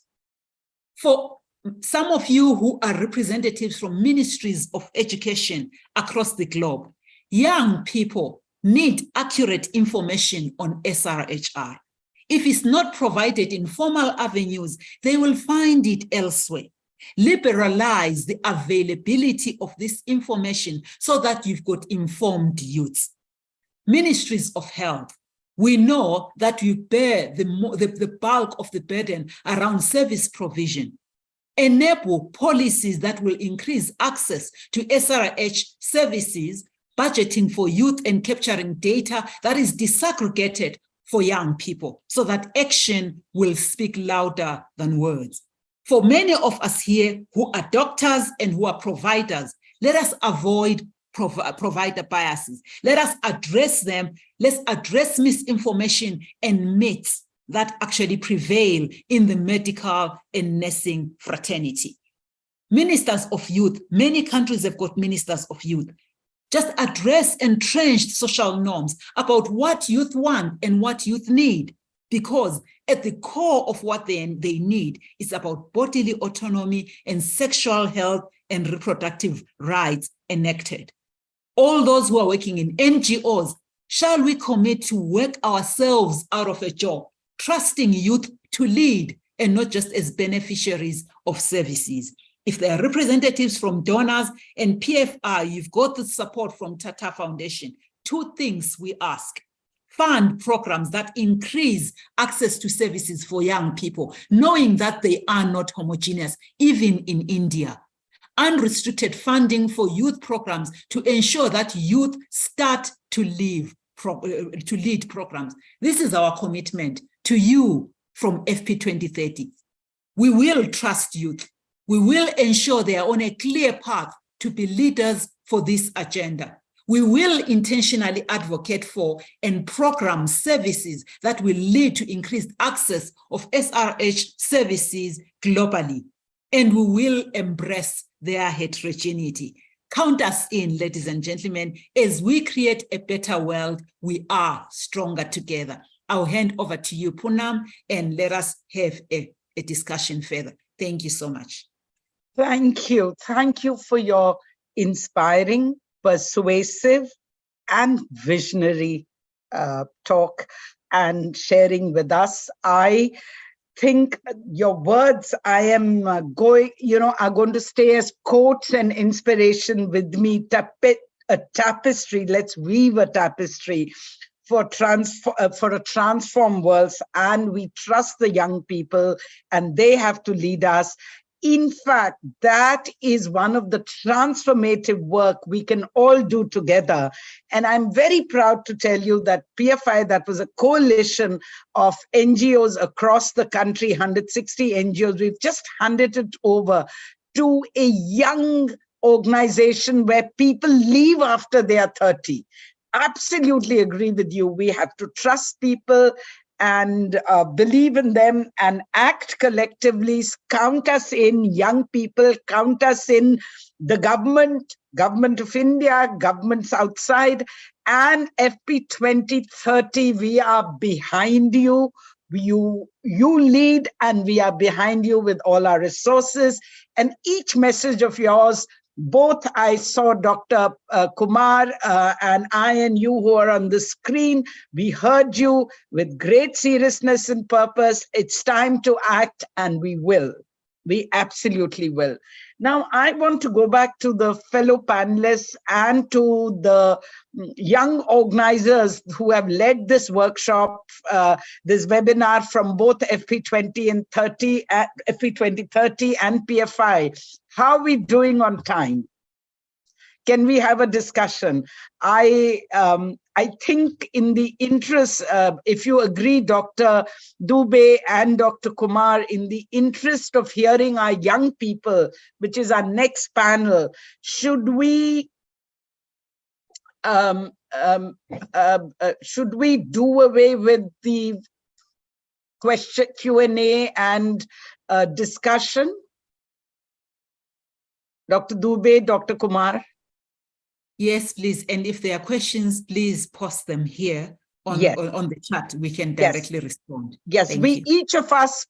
For some of you who are representatives from ministries of education across the globe, young people need accurate information on SRHR. If it's not provided in formal avenues, they will find it elsewhere. Liberalize the availability of this information so that you've got informed youths. Ministries of health, we know that you bear the bulk of the burden around service provision. Enable policies that will increase access to SRH services, budgeting for youth and capturing data that is disaggregated for young people so that action will speak louder than words. For many of us here who are doctors and who are providers, let us avoid provider biases. Let us address them. Let's address misinformation and myths that actually prevail in the medical and nursing fraternity. Ministers of youth, many countries have got ministers of youth. Just address entrenched social norms about what youth want and what youth need, because at the core of what they need is about bodily autonomy and sexual health and reproductive rights enacted. All those who are working in NGOs, shall we commit to work ourselves out of a job, trusting youth to lead and not just as beneficiaries of services? If there are representatives from donors and PFR, you've got the support from Tata Foundation. Two things we ask: fund programs that increase access to services for young people, knowing that they are not homogeneous, even in India. Unrestricted funding for youth programs to ensure that youth start to lead programs. This is our commitment to you from FP 2030. We will trust youth. We will ensure they are on a clear path to be leaders for this agenda. We will intentionally advocate for and program services that will lead to increased access of SRH services globally. And we will embrace their heterogeneity. Count us in, ladies and gentlemen. As we create a better world, we are stronger together. I'll hand over to you, Poonam, and let us have a discussion further. Thank you so much. Thank you. Thank you for your inspiring, persuasive, and visionary talk and sharing with us. I think your words are going to stay as quotes and inspiration with me. A tapestry. Let's weave a tapestry for a transformed world, and we trust the young people, and they have to lead us. in fact, that is one of the transformative work we can all do together. And I'm very proud to tell you that PFI, that was a coalition of NGOs across the country, 160 NGOs, we've just handed it over to a young organization where people leave after they are 30. Absolutely agree with you. We have to trust people and believe in them and act collectively. Count us in, young people, count us in, the government of India, governments outside, and FP 2030, we are behind you. You lead, and we are behind you with all our resources. And each message of yours, both I saw Dr. Kumar and I and you who are on the screen, we heard you with great seriousness and purpose. It's time to act, and we will. We absolutely will. Now, I want to go back to the fellow panelists and to the young organizers who have led this workshop, this webinar from both FP 2030 and PFI. How are we doing on time? Can we have a discussion? I think in the interest, if you agree, Dr. Dubey and Dr. Kumar, in the interest of hearing our young people, which is our next panel, should we do away with the question Q&A and discussion? Dr. Dubey, Dr. Kumar? Yes, please. And if there are questions, please post them here on the chat. We can directly respond. Yes, each of us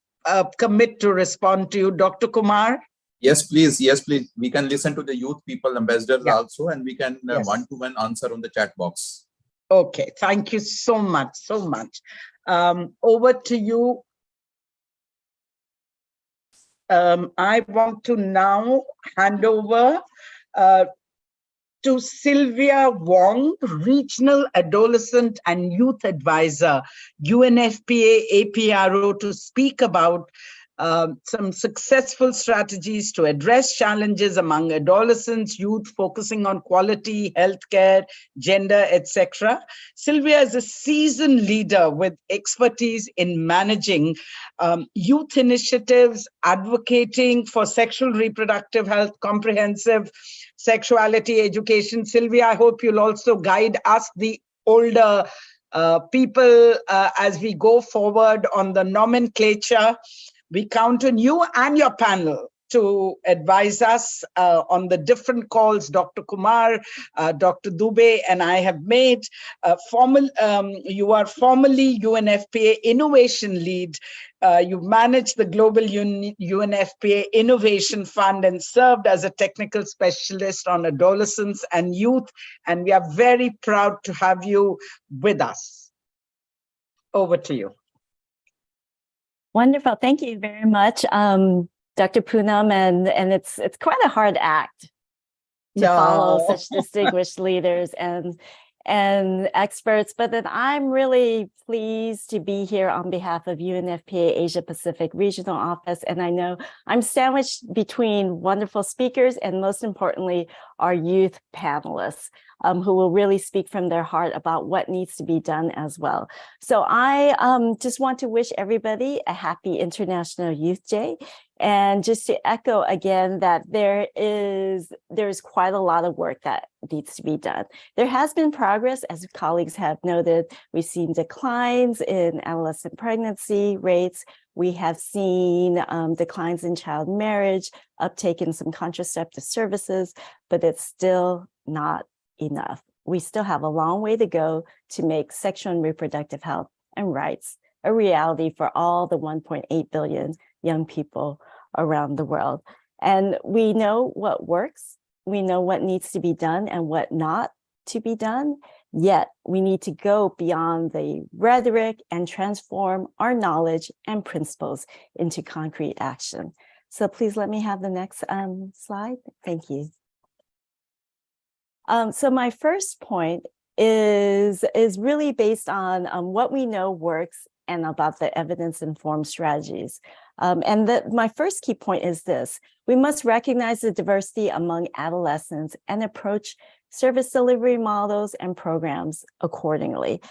commit to respond to you. Dr. Kumar? Yes, please. Yes, please. We can listen to the youth people ambassadors also, and we can one-to-one answer on the chat box. Okay, thank you so much, so much. Over to you. I want to now hand over to Sylvia Wong, Regional Adolescent and Youth Advisor, UNFPA APRO, to speak about some successful strategies to address challenges among adolescents, youth, focusing on quality, healthcare, gender, etc. Sylvia is a seasoned leader with expertise in managing youth initiatives, advocating for sexual reproductive health, comprehensive sexuality education. Sylvia, I hope you'll also guide us, the older people, as we go forward on the nomenclature. We count on you and your panel to advise us on the different calls Dr. Kumar, Dr. Dubey, and I have made. You are formerly UNFPA Innovation Lead. You've managed the Global UNFPA Innovation Fund and served as a technical specialist on adolescents and youth. And we are very proud to have you with us. Over to you. Wonderful. Thank you very much, Dr. Poonam. And it's quite a hard act to follow such distinguished leaders and experts, but then I'm really pleased to be here on behalf of UNFPA Asia Pacific Regional Office. And I know I'm sandwiched between wonderful speakers and, most importantly, our youth panelists who will really speak from their heart about what needs to be done as well. So I just want to wish everybody a happy International Youth Day. And just to echo again that there's quite a lot of work that needs to be done. There has been progress, as colleagues have noted. We've seen declines in adolescent pregnancy rates. We have seen declines in child marriage, uptake in some contraceptive services, but it's still not enough. We still have a long way to go to make sexual and reproductive health and rights a reality for all the 1.8 billion young people around the world. And we know what works, we know what needs to be done and what not to be done, yet we need to go beyond the rhetoric and transform our knowledge and principles into concrete action. So please let me have the next slide. Thank you. So my first point is really based on what we know works and about the evidence-informed strategies. My first key point is this: we must recognize the diversity among adolescents and approach service delivery models and programs accordingly.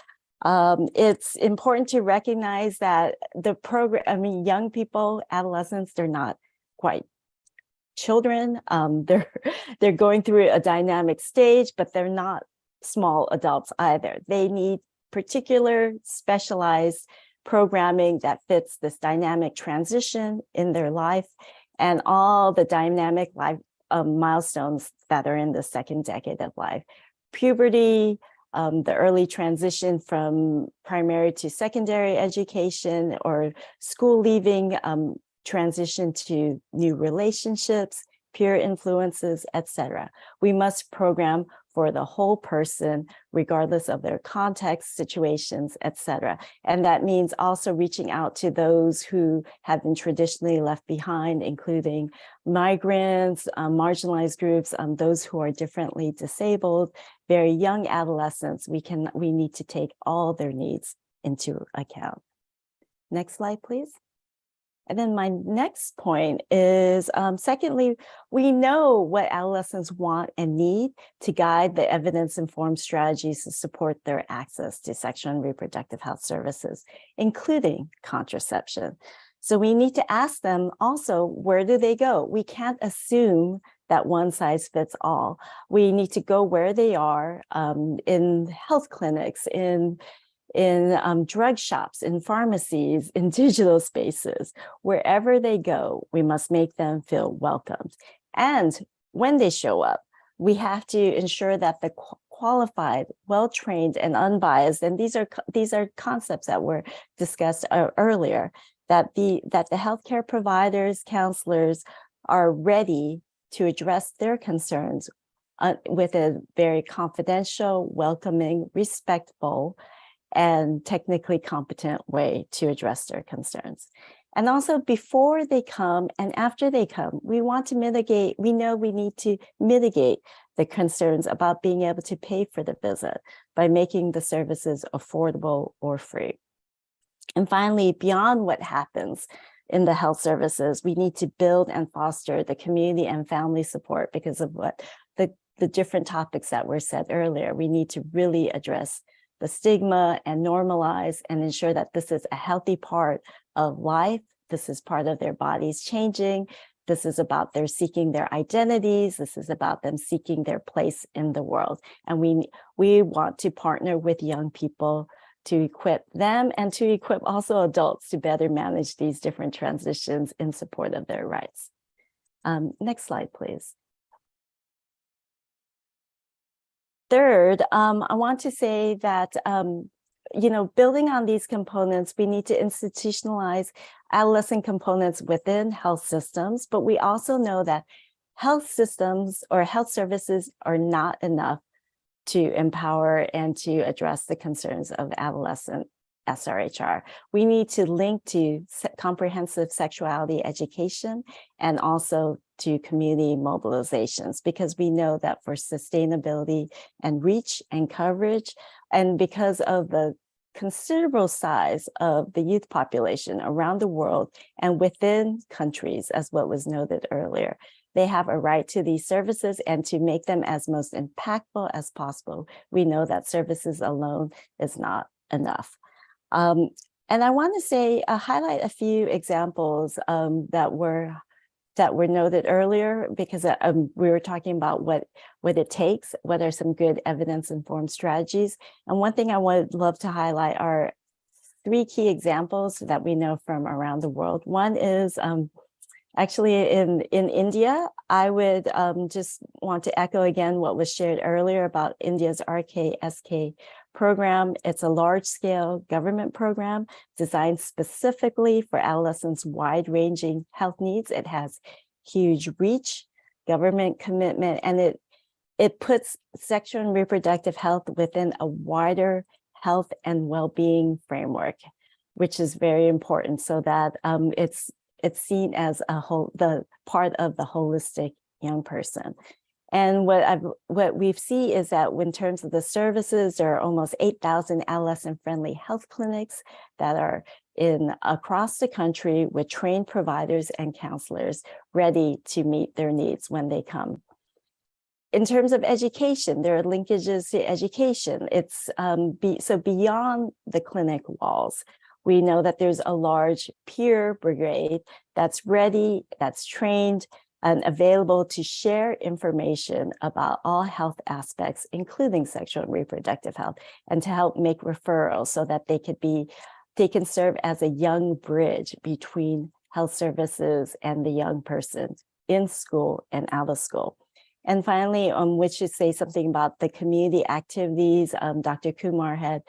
It's important to recognize that the program, young people, adolescents, they're not quite children. They're going through a dynamic stage, but they're not small adults either. They need particular specialized programming that fits this dynamic transition in their life and all the dynamic life milestones that are in the second decade of life. Puberty, the early transition from primary to secondary education, or school leaving, transition to new relationships, peer influences, etc. We must program for the whole person, regardless of their context, situations, etc. And that means also reaching out to those who have been traditionally left behind, including migrants, marginalized groups, those who are differently disabled, very young adolescents. We need to take all their needs into account. Next slide, please. And then my next point is, secondly, we know what adolescents want and need to guide the evidence-informed strategies to support their access to sexual and reproductive health services, including contraception. So we need to ask them also, where do they go? We can't assume that one size fits all. We need to go where they are, in health clinics, in drug shops, in pharmacies, in digital spaces. Wherever they go, we must make them feel welcomed. And when they show up, we have to ensure that the qualified, well-trained, and unbiased, and these are concepts that were discussed earlier, that the healthcare providers, counselors are ready to address their concerns with a very confidential, welcoming, respectful, and technically competent way to address their concerns. And also, before they come and after they come, we want to mitigate, we know we need to mitigate the concerns about being able to pay for the visit by making the services affordable or free. And finally, beyond what happens in the health services, we need to build and foster the community and family support because of what the different topics that were said earlier. We need to really address the stigma and normalize and ensure that this is a healthy part of life. This is part of their bodies changing. This is about their seeking their identities. This is about them seeking their place in the world. And we want to partner with young people to equip them and to equip also adults to better manage these different transitions in support of their rights. Next slide, please. Third, I want to say that, building on these components, we need to institutionalize adolescent components within health systems, but we also know that health systems or health services are not enough to empower and to address the concerns of adolescent SRHR. We need to link to comprehensive sexuality education and also to community mobilizations, because we know that for sustainability and reach and coverage, and because of the considerable size of the youth population around the world and within countries, as what was noted earlier, they have a right to these services, and to make them as most impactful as possible. We know that services alone is not enough. And I want to say, highlight a few examples that were noted earlier, because we were talking about what it takes, what are some good evidence-informed strategies. And one thing I would love to highlight are 3 key examples that we know from around the world. One is actually in India. I would just want to echo again what was shared earlier about India's RKSK program. It's a large-scale government program designed specifically for adolescents' wide-ranging health needs. It has huge reach, government commitment, and it puts sexual and reproductive health within a wider health and well-being framework, which is very important, so that it's seen as the part of the holistic young person. And what we see is that in terms of the services, there are almost 8,000 adolescent-friendly health clinics that are across the country with trained providers and counselors ready to meet their needs when they come. In terms of education, there are linkages to education. It's so beyond the clinic walls, we know that there's a large peer brigade that's ready, that's trained, and available to share information about all health aspects, including sexual and reproductive health, and to help make referrals so that they can serve as a young bridge between health services and the young person in school and out of school. And finally, we should say something about the community activities. Dr. Kumar had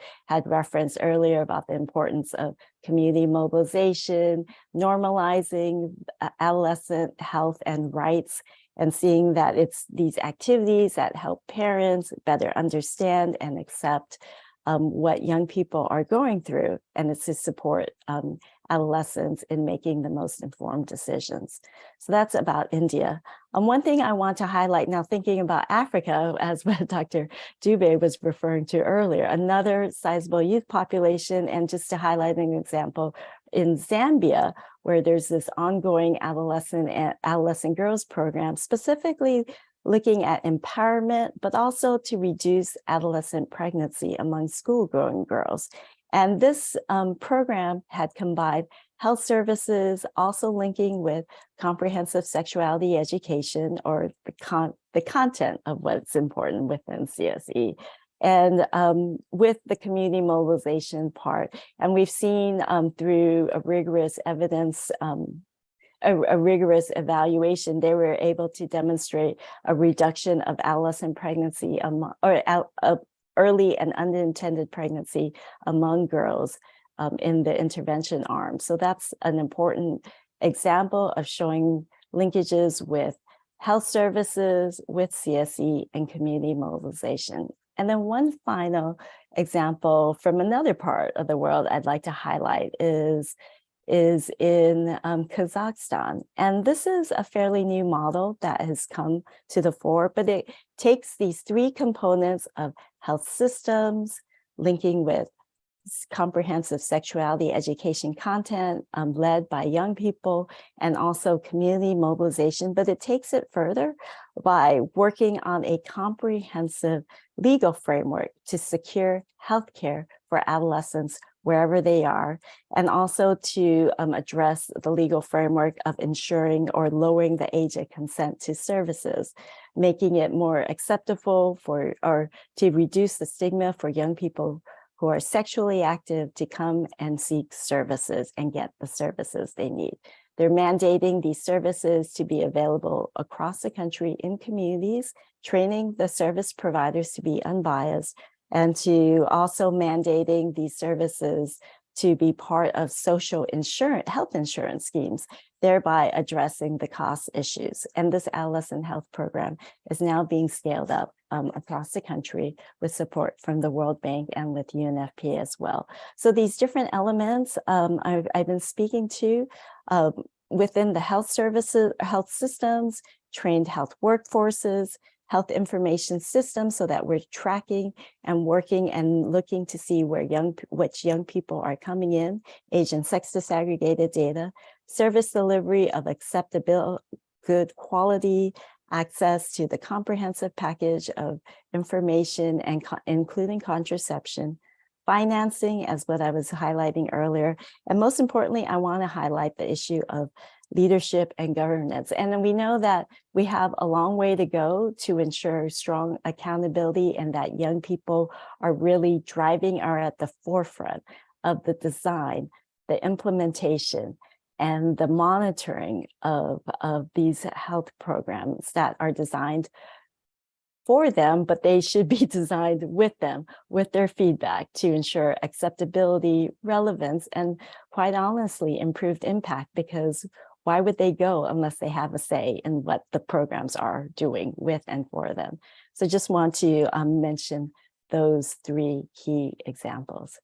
referenced earlier about the importance of community mobilization, normalizing adolescent health and rights, and seeing that it's these activities that help parents better understand and accept what young people are going through, and it's to support adolescents in making the most informed decisions. So that's about India. One thing I want to highlight now, thinking about Africa, as what Dr. Dubé was referring to earlier, another sizable youth population, and just to highlight an example, in Zambia, where there's this ongoing adolescent girls program, specifically looking at empowerment, but also to reduce adolescent pregnancy among school-going girls. And this program had combined health services, also linking with comprehensive sexuality education, or the content of what's important within CSE, and with the community mobilization part. And we've seen through a rigorous evidence, a rigorous evaluation, they were able to demonstrate a reduction of adolescent pregnancy early and unintended pregnancy among girls in the intervention arm. So that's an important example of showing linkages with health services, with CSE, and community mobilization. And then one final example from another part of the world I'd like to highlight is in Kazakhstan. And this is a fairly new model that has come to the fore, but it takes these three components of health systems, linking with comprehensive sexuality education content led by young people, and also community mobilization, but it takes it further by working on a comprehensive legal framework to secure healthcare for adolescents wherever they are, and also to address the legal framework of ensuring or lowering the age of consent to services, making it more acceptable or to reduce the stigma for young people who are sexually active to come and seek services and get the services they need. They're mandating these services to be available across the country in communities, training the service providers to be unbiased, and to also mandating these services to be part of social insurance, health insurance schemes, thereby addressing the cost issues. And this adolescent health program is now being scaled up across the country with support from the World Bank and with UNFPA as well. So these different elements I've been speaking to within the health services, health systems, trained health workforces, health information systems, so that we're tracking and working and looking to see which young people are coming in, age and sex disaggregated data, service delivery of acceptable, good quality, access to the comprehensive package of information and including contraception, financing, as what I was highlighting earlier. And most importantly, I want to highlight the issue of leadership and governance. And we know that we have a long way to go to ensure strong accountability, and that young people are really driving, are at the forefront of the design, the implementation, and the monitoring of these health programs that are designed for them, but they should be designed with them, with their feedback, to ensure acceptability, relevance, and quite honestly, improved impact, because why would they go unless they have a say in what the programs are doing with and for them? So just want to mention those three key examples.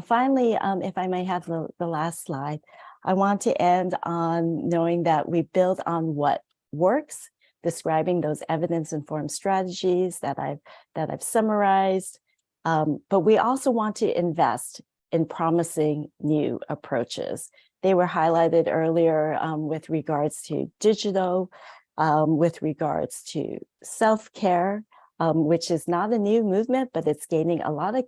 Finally, if I may have the last slide, I want to end on knowing that we build on what works, describing those evidence-informed strategies that I've summarized, but we also want to invest in promising new approaches. They were highlighted earlier with regards to digital, with regards to self-care, which is not a new movement, but it's gaining a lot of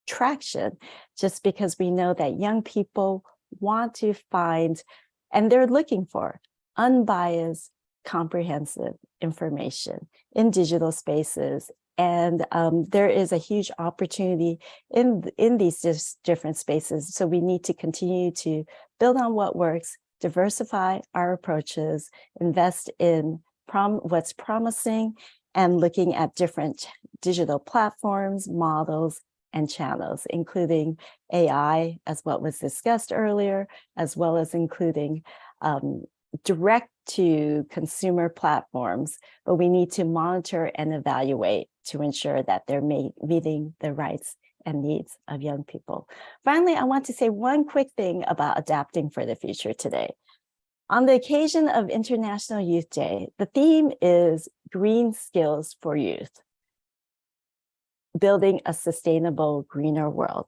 traction just because we know that young people want to find, and they're looking for, unbiased, comprehensive information in digital spaces. And there is a huge opportunity in these different spaces. So we need to continue to build on what works, diversify our approaches, invest in what's promising, and looking at different digital platforms, models, and channels, including AI, as what was discussed earlier, as well as including direct to consumer platforms, but we need to monitor and evaluate to ensure that they're meeting the rights and needs of young people. Finally, I want to say one quick thing about adapting for the future today. On the occasion of International Youth Day, the theme is green skills for youth, building a sustainable, greener world.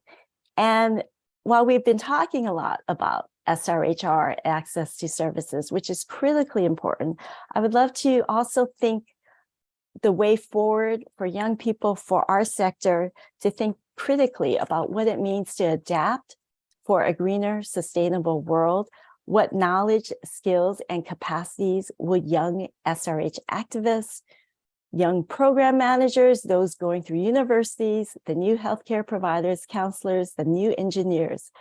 And while we've been talking a lot about SRHR, access to services, which is critically important, I would love to also think the way forward for young people, for our sector, to think critically about what it means to adapt for a greener, sustainable world. What knowledge, skills, and capacities would young SRH activists, young program managers, those going through universities, the new healthcare providers, counselors, the new engineers,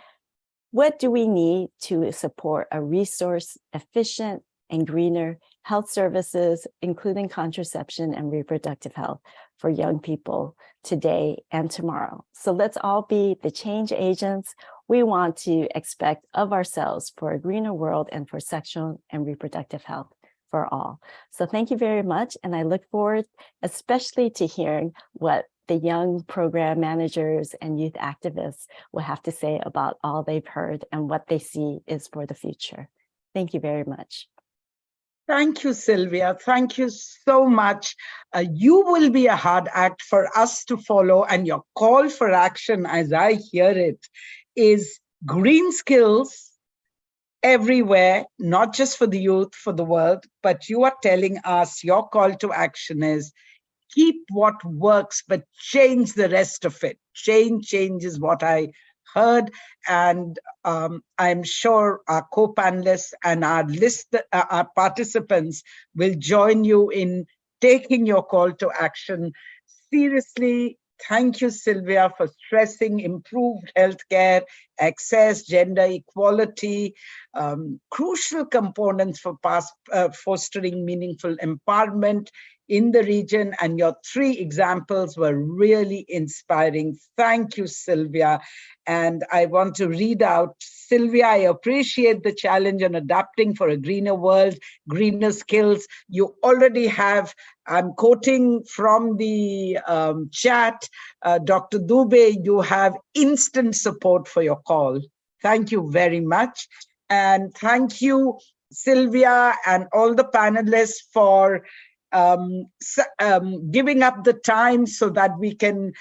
what do we need to support a resource-efficient and greener health services, including contraception and reproductive health for young people today and tomorrow? So let's all be the change agents we want to expect of ourselves for a greener world and for sexual and reproductive health for all. So thank you very much. And I look forward especially to hearing what the young program managers and youth activists will have to say about all they've heard and what they see is for the future. Thank you very much. Thank you, Sylvia. Thank you so much. You will be a hard act for us to follow, and your call for action, as I hear it, is green skills everywhere, not just for the youth, for the world, but you are telling us your call to action is keep what works, but change the rest of it. Change is what I heard. And I'm sure our co-panelists and our participants will join you in taking your call to action seriously. Thank you, Sylvia, for stressing improved healthcare, access, gender equality, crucial components for fostering meaningful empowerment in the region. And your 3 examples were really inspiring. Thank you, Sylvia. And I want to read out, Sylvia, I appreciate the challenge on adapting for a greener world, greener skills. You already have, I'm quoting from the chat, Dr. Dubey, you have instant support for your call. Thank you very much. And thank you, Sylvia, and all the panelists for giving up the time so that we can,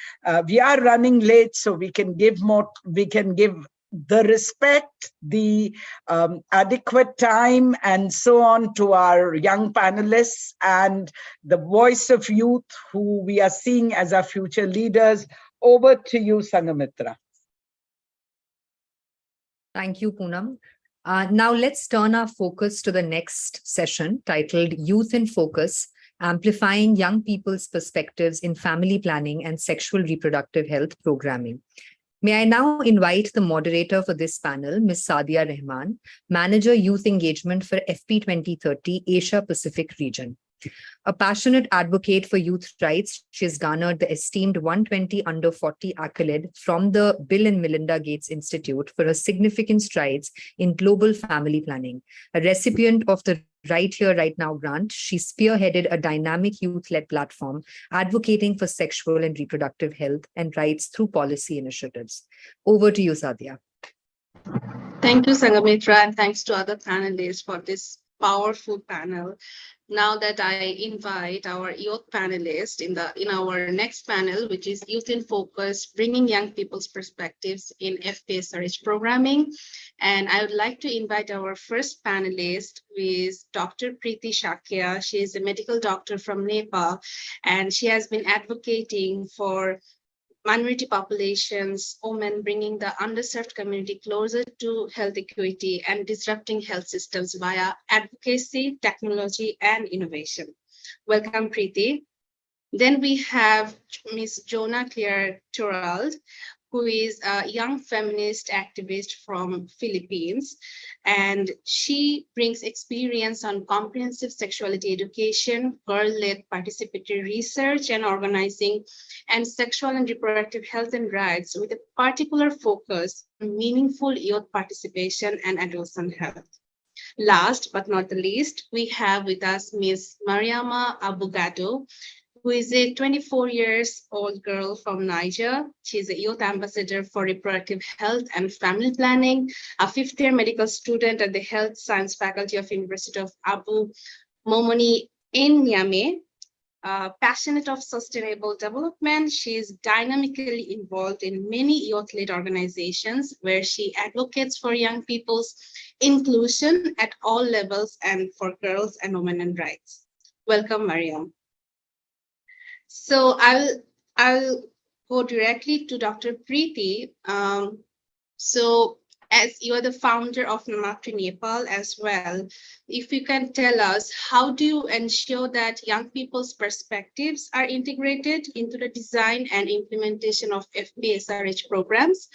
we are running late, so we can give more, we can give the respect, the adequate time, and so on to our young panelists and the voice of youth who we are seeing as our future leaders. Over to you, Sangamitra. Thank you, Poonam. Now let's turn our focus to the next session titled Youth in Focus, Amplifying Young People's Perspectives in Family Planning and Sexual Reproductive Health Programming. May I now invite the moderator for this panel, Ms. Sadia Rahman, Manager Youth Engagement for FP 2030 Asia Pacific Region. A passionate advocate for youth rights, she has garnered the esteemed 120 under 40 accolade from the Bill and Melinda Gates Institute for her significant strides in global family planning. A recipient of the Right Here, Right Now grant, she spearheaded a dynamic youth-led platform advocating for sexual and reproductive health and rights through policy initiatives. Over to you, Sadia. Thank you, Sangamitra, and thanks to other panelists for this powerful panel. Now that I invite our youth panelists in our next panel, which is Youth in Focus, bringing young people's perspectives in FPSRH programming. And I would like to invite our first panelist, who is Dr. Preeti Shakya. She is a medical doctor from Nepal, and she has been advocating for minority populations, women, bringing the underserved community closer to health equity and disrupting health systems via advocacy, technology, and innovation. Welcome, Preeti. Then we have Ms. Jonah Claire Turald, who is a young feminist activist from Philippines. And she brings experience on comprehensive sexuality education, girl-led participatory research and organizing, and sexual and reproductive health and rights, with a particular focus on meaningful youth participation and adolescent health. Last but not the least, we have with us Ms. Mariama Abugado, who is a 24-year-old girl from Niger. She's a youth ambassador for reproductive health and family planning, a fifth-year medical student at the Health Science Faculty of University of Abu Momoni in Niamey. Passionate of sustainable development, she is dynamically involved in many youth-led organizations where she advocates for young people's inclusion at all levels and for girls and women and rights. Welcome, Mariam. So I'll go directly to Dr. Preeti. So as you are the founder of Namakri Nepal as well, if you can tell us, how do you ensure that young people's perspectives are integrated into the design and implementation of FPSRH programs?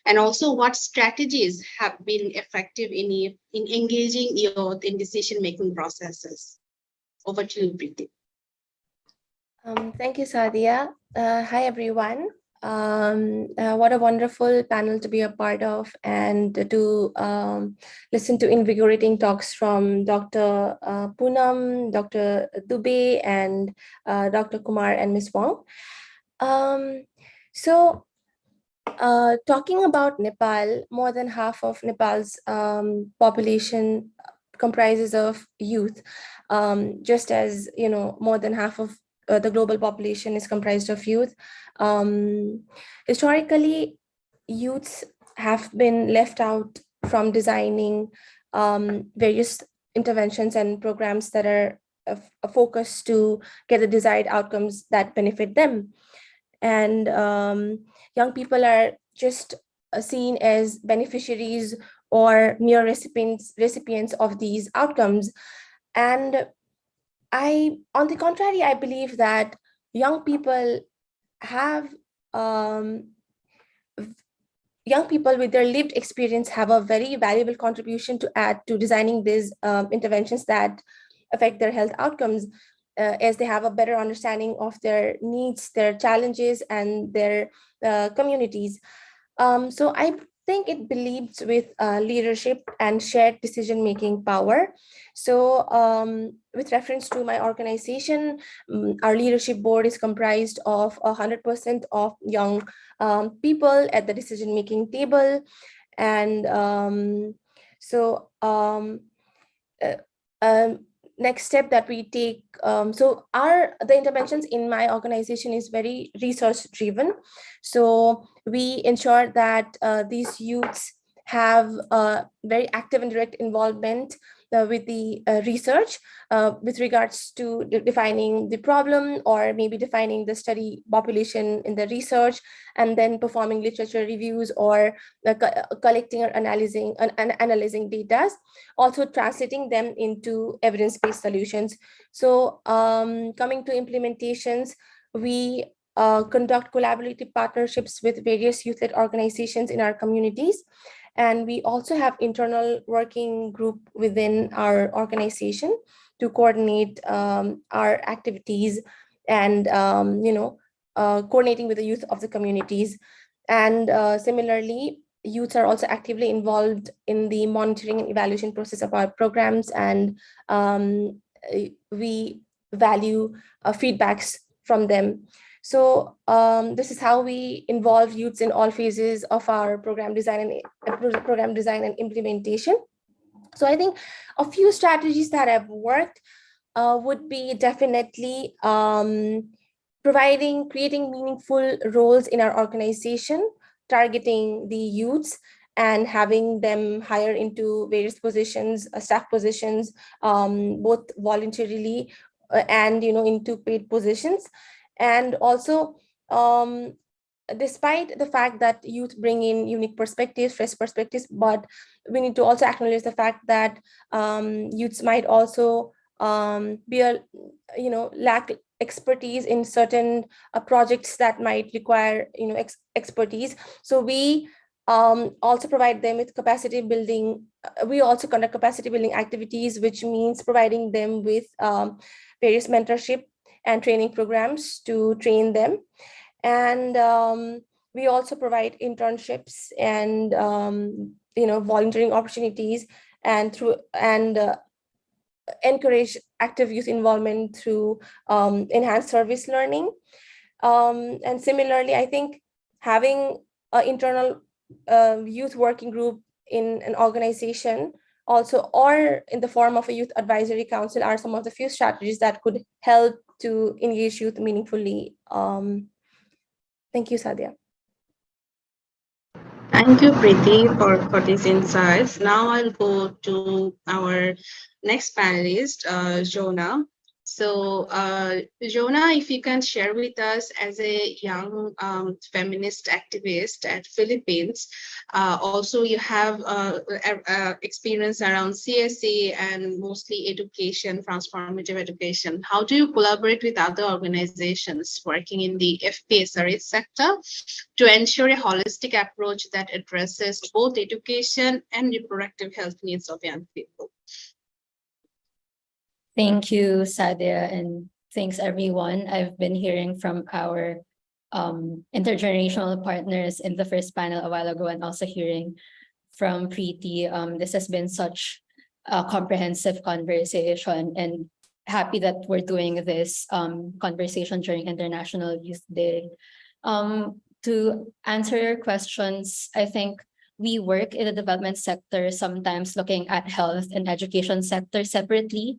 And also, what strategies have been effective in engaging youth in decision-making processes? Over to you, Preeti. Thank you, Sadia. Hi, everyone. What a wonderful panel to be a part of and to listen to invigorating talks from Dr. Poonam, Dr. Dubey, and Dr. Kumar and Ms. Wong. Talking about Nepal, more than half of Nepal's population comprises of youth, just as, you know, more than half of the global population is comprised of youth. Historically, youths have been left out from designing various interventions and programs that are focused to get the desired outcomes that benefit them. And young people are just seen as beneficiaries or mere recipients of these outcomes. And on the contrary, I believe that young people with their lived experience have a very valuable contribution to add to designing these interventions that affect their health outcomes, as they have a better understanding of their needs, their challenges, and their communities. So I think it believes with leadership and shared decision-making power. So with reference to my organization, our leadership board is comprised of 100% of young people at the decision-making table. And next step that we take, the interventions in my organization is very research driven. So we ensure that these youths have very active and direct involvement with the research with regards to defining the problem, or maybe defining the study population in the research, and then performing literature reviews, or collecting or analyzing data, also translating them into evidence-based solutions. So coming to implementations, we conduct collaborative partnerships with various youth-led organizations in our communities. And we also have internal working group within our organization to coordinate our activities and, coordinating with the youth of the communities. And similarly, youths are also actively involved in the monitoring and evaluation process of our programs. And we value feedbacks from them. So this is how we involve youths in all phases of our program design and implementation. So I think a few strategies that have worked would be definitely creating meaningful roles in our organization, targeting the youths and having them hire into various positions, staff positions, both voluntarily and into paid positions. And also, despite the fact that youth bring in unique perspectives, fresh perspectives, but we need to also acknowledge the fact that youths might also lack expertise in certain projects that might require expertise. So we also provide them with capacity building. We also conduct capacity building activities, which means providing them with various mentorship and training programs to train them. And we also provide internships and volunteering opportunities, and encourage active youth involvement through enhanced service learning. And similarly, I think having an internal youth working group in an organization also, or in the form of a youth advisory council, are some of the few strategies that could help to engage youth meaningfully. Thank you, Sadia. Thank you, Preeti, for these insights. Now I'll go to our next panelist, Jonah. So, Jonah, if you can share with us, as a young feminist activist at Philippines, also you have experience around CSE and mostly education, transformative education. How do you collaborate with other organizations working in the FPSRH sector to ensure a holistic approach that addresses both education and reproductive health needs of young people? Thank you, Sadia, and thanks everyone. I've been hearing from our intergenerational partners in the first panel a while ago, and also hearing from Preeti. This has been such a comprehensive conversation, and happy that we're doing this conversation during International Youth Day. To answer your questions, I think we work in the development sector, sometimes looking at health and education sector separately,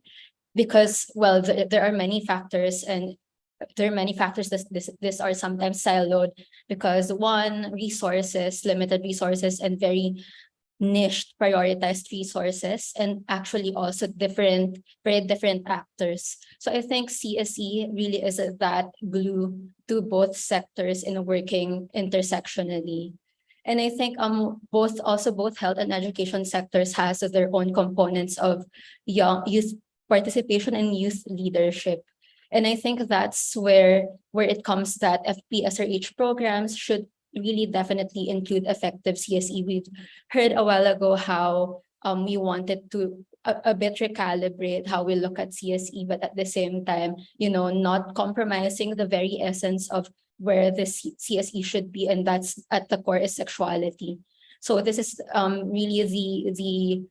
because, well, there are many factors, and there are many factors that this are sometimes siloed, because one, limited resources, and very niched, prioritized resources, and actually also very different actors. So I think CSE really is that glue to both sectors in working intersectionally. And I think both health and education sectors has their own components of youth participation and youth leadership. And I think that's where it comes that FPSRH programs should really definitely include effective CSE. We've heard a while ago how we wanted to a bit recalibrate how we look at CSE, but at the same time, not compromising the very essence of where the CSE should be, and that's at the core is sexuality. So this is really the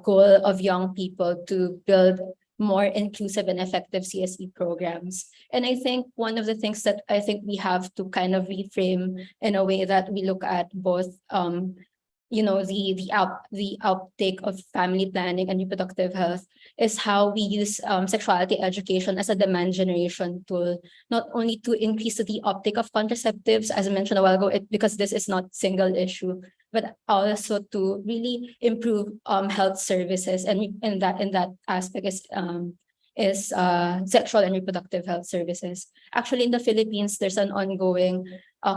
goal of young people, to build more inclusive and effective CSE programs. And I think one of the things that I think we have to kind of reframe in a way that we look at both the uptake of family planning and reproductive health is how we use sexuality education as a demand generation tool, not only to increase the uptake of contraceptives, as I mentioned a while ago, because this is not single issue, but also to really improve health services, and in that aspect is sexual and reproductive health services. Actually, in the Philippines, there's an ongoing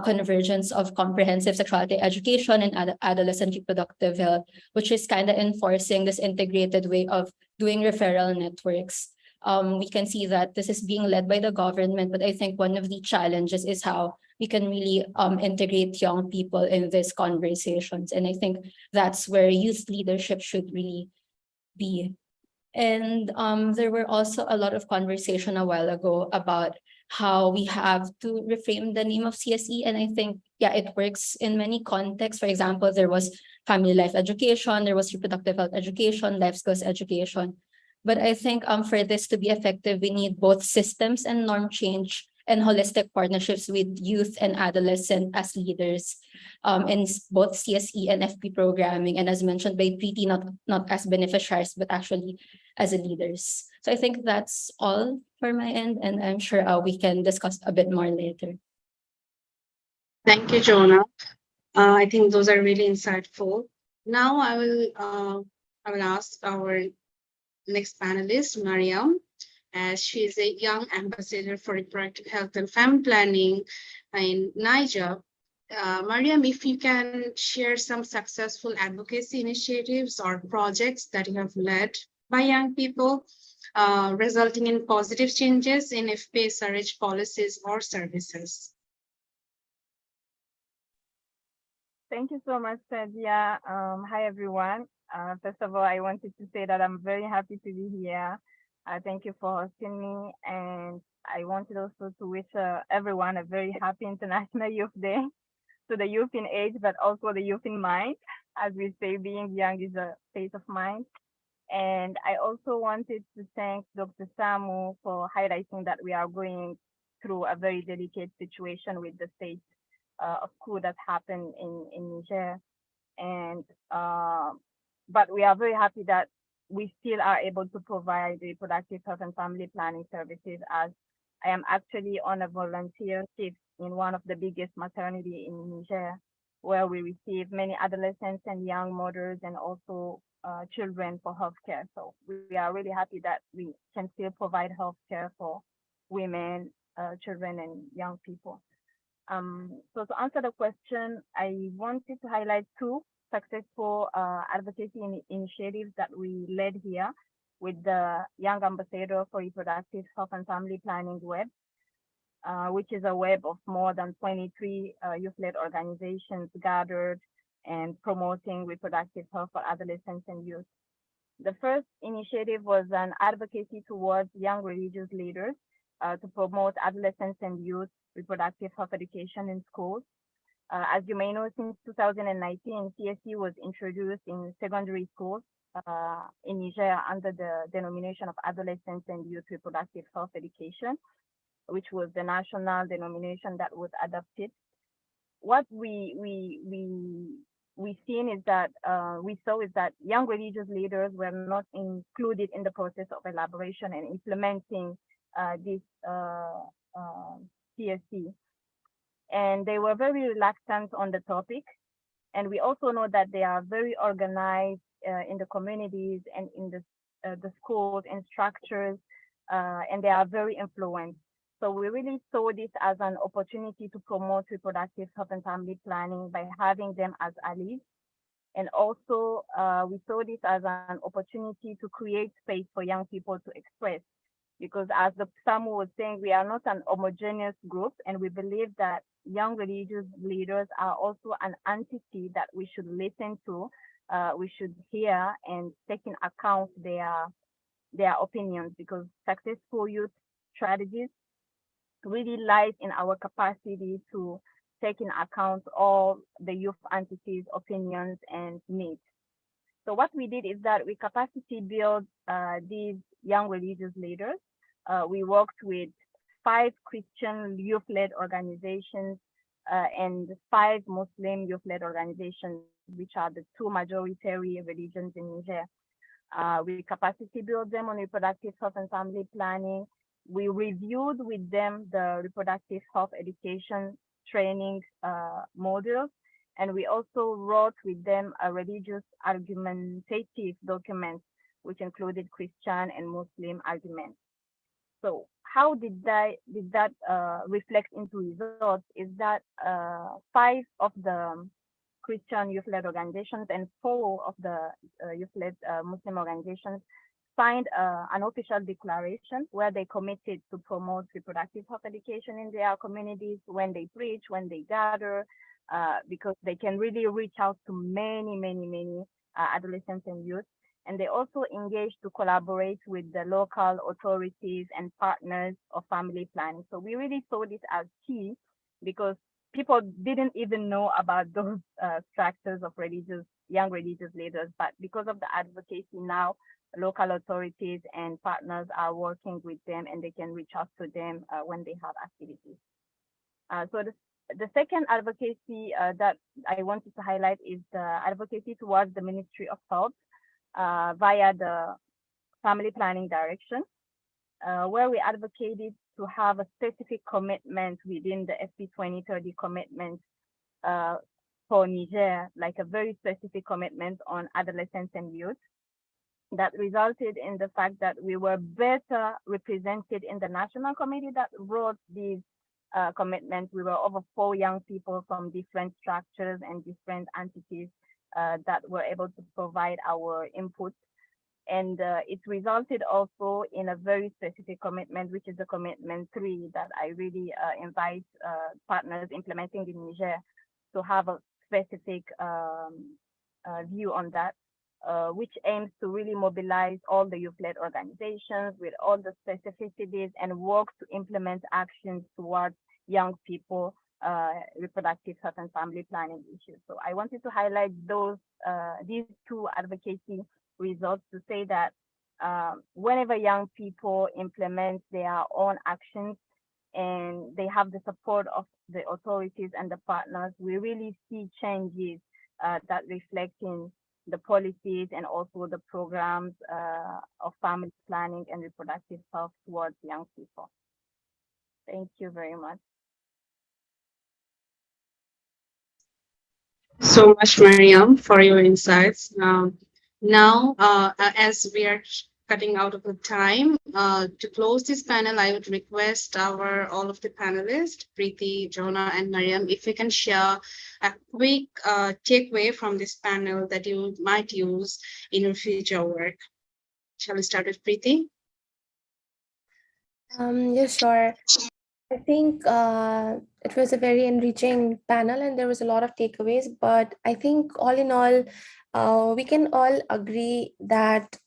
convergence of comprehensive sexuality education and adolescent reproductive health, which is kind of enforcing this integrated way of doing referral networks. We can see that this is being led by the government, but I think one of the challenges is how we can really integrate young people in these conversations. And I think that's where youth leadership should really be. And there were also a lot of conversation a while ago about how we have to reframe the name of CSE. And I think, yeah, it works in many contexts. For example, there was family life education, there was reproductive health education, life skills education. But I think for this to be effective, we need both systems and norm change and holistic partnerships with youth and adolescent as leaders in both CSE and FP programming, and as mentioned by Preeti, not as beneficiaries, but actually as a leaders. So I think that's all for my end, and I'm sure we can discuss a bit more later. Thank you, Jonah. I think those are really insightful. Now I will ask our next panelist, Mariam, as she is a young ambassador for reproductive health and family planning in Niger. Mariam, if you can share some successful advocacy initiatives or projects that you have led by young people, resulting in positive changes in FPSRH policies or services. Thank you so much, Sadia. Hi, everyone. First of all, I wanted to say that I'm very happy to be here. Thank you for hosting me. And I wanted also to wish everyone a very happy International Youth Day, to the youth in age, but also the youth in mind. As we say, being young is a state of mind. And I also wanted to thank Dr. Samu for highlighting that we are going through a very delicate situation with the state of coup that happened in Niger. And but we are very happy that we still are able to provide reproductive health and family planning services, as I am actually on a volunteer shift in one of the biggest maternity in Niger, where we receive many adolescents and young mothers and also children for healthcare. So we are really happy that we can still provide healthcare for women, children, and young people. So to answer the question, I wanted to highlight two successful advocacy initiatives that we led here with the Young Ambassador for Reproductive Health and Family Planning web, which is a web of more than 23 youth-led organizations gathered and promoting reproductive health for adolescents and youth. The first initiative was an advocacy towards young religious leaders to promote adolescents and youth reproductive health education in schools. As you may know, since 2019, CSE was introduced in secondary schools in Niger under the denomination of Adolescents and Youth Reproductive Health Education, which was the national denomination that was adopted. What we saw is that young religious leaders were not included in the process of elaboration and implementing this CSE. And they were very reluctant on the topic. And we also know that they are very organized in the communities and in the schools and structures, and they are very influenced. So we really saw this as an opportunity to promote reproductive health and family planning by having them as allies. And also we saw this as an opportunity to create space for young people to express. Because as Dr. Samu was saying, we are not an homogeneous group, and we believe that young religious leaders are also an entity that we should listen to, we should hear and take in account their opinions, because successful youth strategies really lies in our capacity to take in account all the youth entities' opinions and needs. So what we did is that we capacity built these young religious leaders. We worked with 5 Christian youth-led organizations and 5 Muslim youth-led organizations, which are the 2 majority religions in Niger. We capacity built them on reproductive health and family planning. We reviewed with them the reproductive health education training modules, and we also wrote with them a religious argumentative document, which included Christian and Muslim arguments. So how did that reflect into results is that 5 of the Christian youth-led organizations and 4 of the youth-led Muslim organizations signed an official declaration where they committed to promote reproductive health education in their communities when they preach, when they gather, because they can really reach out to many adolescents and youth. And they also engage to collaborate with the local authorities and partners of family planning. So we really saw this as key because people didn't even know about those structures of young religious leaders, but because of the advocacy now, local authorities and partners are working with them, and they can reach out to them when they have activities. So the second advocacy that I wanted to highlight is the advocacy towards the Ministry of Health via the Family Planning Direction, where we advocated to have a specific commitment within the FP 2030 commitment for Niger, like a very specific commitment on adolescents and youth. That resulted in the fact that we were better represented in the national committee that wrote these commitments. We were over 4 young people from different structures and different entities that were able to provide our input. And it resulted also in a very specific commitment, which is the commitment 3 that I really invite partners implementing in Niger to have a specific view on that. Which aims to really mobilize all the youth-led organizations with all the specificities and work to implement actions towards young people, reproductive health and family planning issues. So I wanted to highlight these 2 advocacy results to say that whenever young people implement their own actions and they have the support of the authorities and the partners, we really see changes that reflect in the policies and also the programs of family planning and reproductive health towards young people. Thank you very much. So much, Mariam, for your insights. Now, as we are cutting out of the time, to close this panel, I would request all of the panelists, Preeti, Jonah, and Mariam, if you can share a quick takeaway from this panel that you might use in your future work. Shall we start with Preeti? Yeah, sure. I think it was a very enriching panel and there was a lot of takeaways, but I think all in all, we can all agree that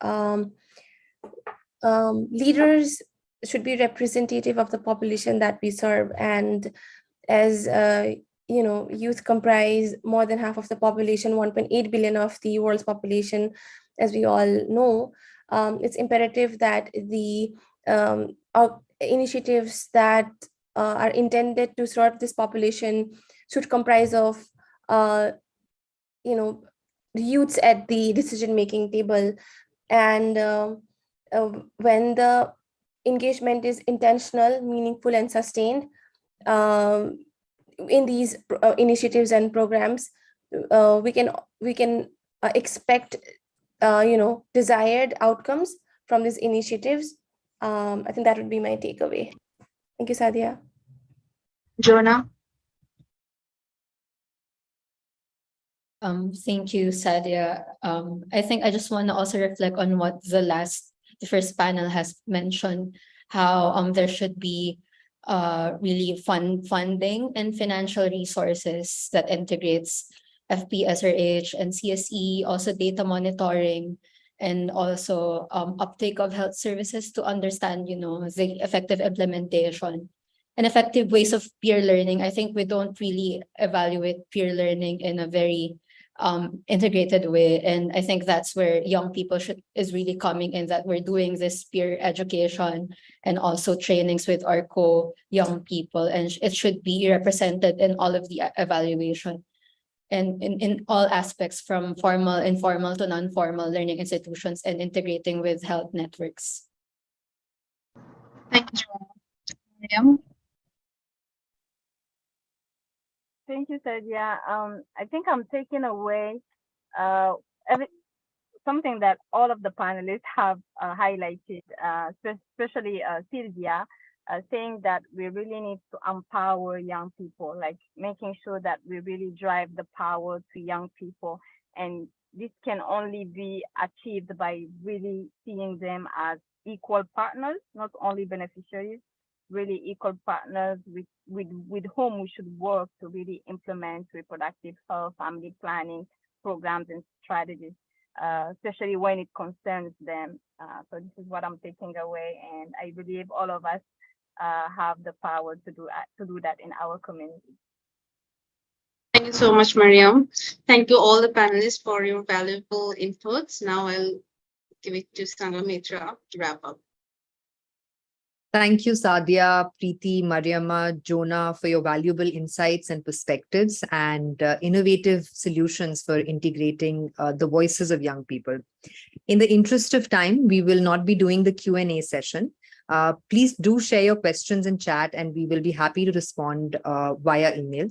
leaders should be representative of the population that we serve. And as youth comprise more than half of the population, 1.8 billion of the world's population, as we all know, it's imperative that the initiatives that are intended to serve this population should comprise of youths at the decision-making table. And when the engagement is intentional, meaningful, and sustained in these initiatives and programs, we can expect desired outcomes from these initiatives. I think that would be my takeaway. Thank you, Sadia. Jonah? Thank you, Sadia. I think I just want to also reflect on what the first panel has mentioned, how there should be really funding and financial resources that integrates FPSRH and CSE, also data monitoring, and also uptake of health services to understand, the effective implementation and effective ways of peer learning. I think we don't really evaluate peer learning in a very integrated way. And I think that's where young people is really coming in, that we're doing this peer education and also trainings with our young people. And it should be represented in all of the evaluation and in all aspects, from formal, informal to non-formal learning institutions, and integrating with health networks. Thank you, Mariam. Thank you, Sadia. I think I'm taking away something that all of the panelists have highlighted, especially Sylvia, saying that we really need to empower young people, like making sure that we really drive the power to young people. And this can only be achieved by really seeing them as equal partners, not only beneficiaries, really equal partners with whom we should work to really implement reproductive health, family planning programs and strategies, especially when it concerns them. So this is what I'm taking away, and I believe all of us have the power to do that in our community. Thank you so much, Mariam. Thank you all the panelists for your valuable inputs. Now I'll give it to Sangamitra to wrap up. Thank you, Sadia, Preeti, Mariama, Jonah, for your valuable insights and perspectives and innovative solutions for integrating the voices of young people. In the interest of time, we will not be doing the Q&A session. Please do share your questions in chat and we will be happy to respond via email.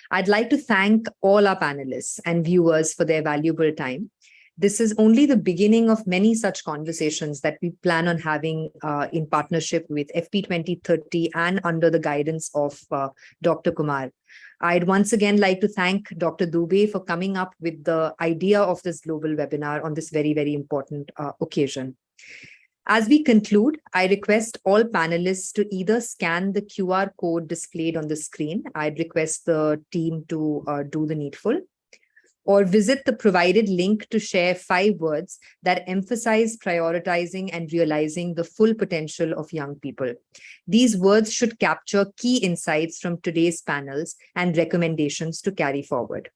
I'd like to thank all our panelists and viewers for their valuable time. This is only the beginning of many such conversations that we plan on having in partnership with FP 2030 and under the guidance of Dr. Kumar. I'd once again like to thank Dr. Dubey for coming up with the idea of this global webinar on this very, very important occasion. As we conclude, I request all panelists to either scan the QR code displayed on the screen. I'd request the team to do the needful, or visit the provided link to share 5 words that emphasize prioritizing and realizing the full potential of young people. These words should capture key insights from today's panels and recommendations to carry forward.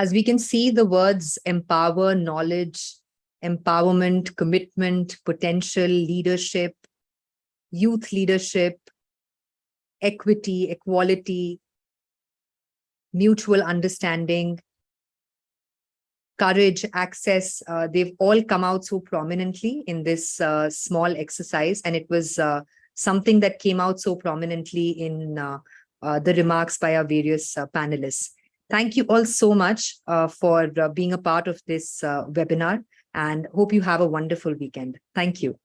As we can see, the words empower, knowledge, empowerment, commitment, potential, leadership, youth leadership, equity, equality, mutual understanding, courage, access, they've all come out so prominently in this small exercise. And it was something that came out so prominently in the remarks by our various panelists. Thank you all so much for being a part of this webinar, and hope you have a wonderful weekend. Thank you.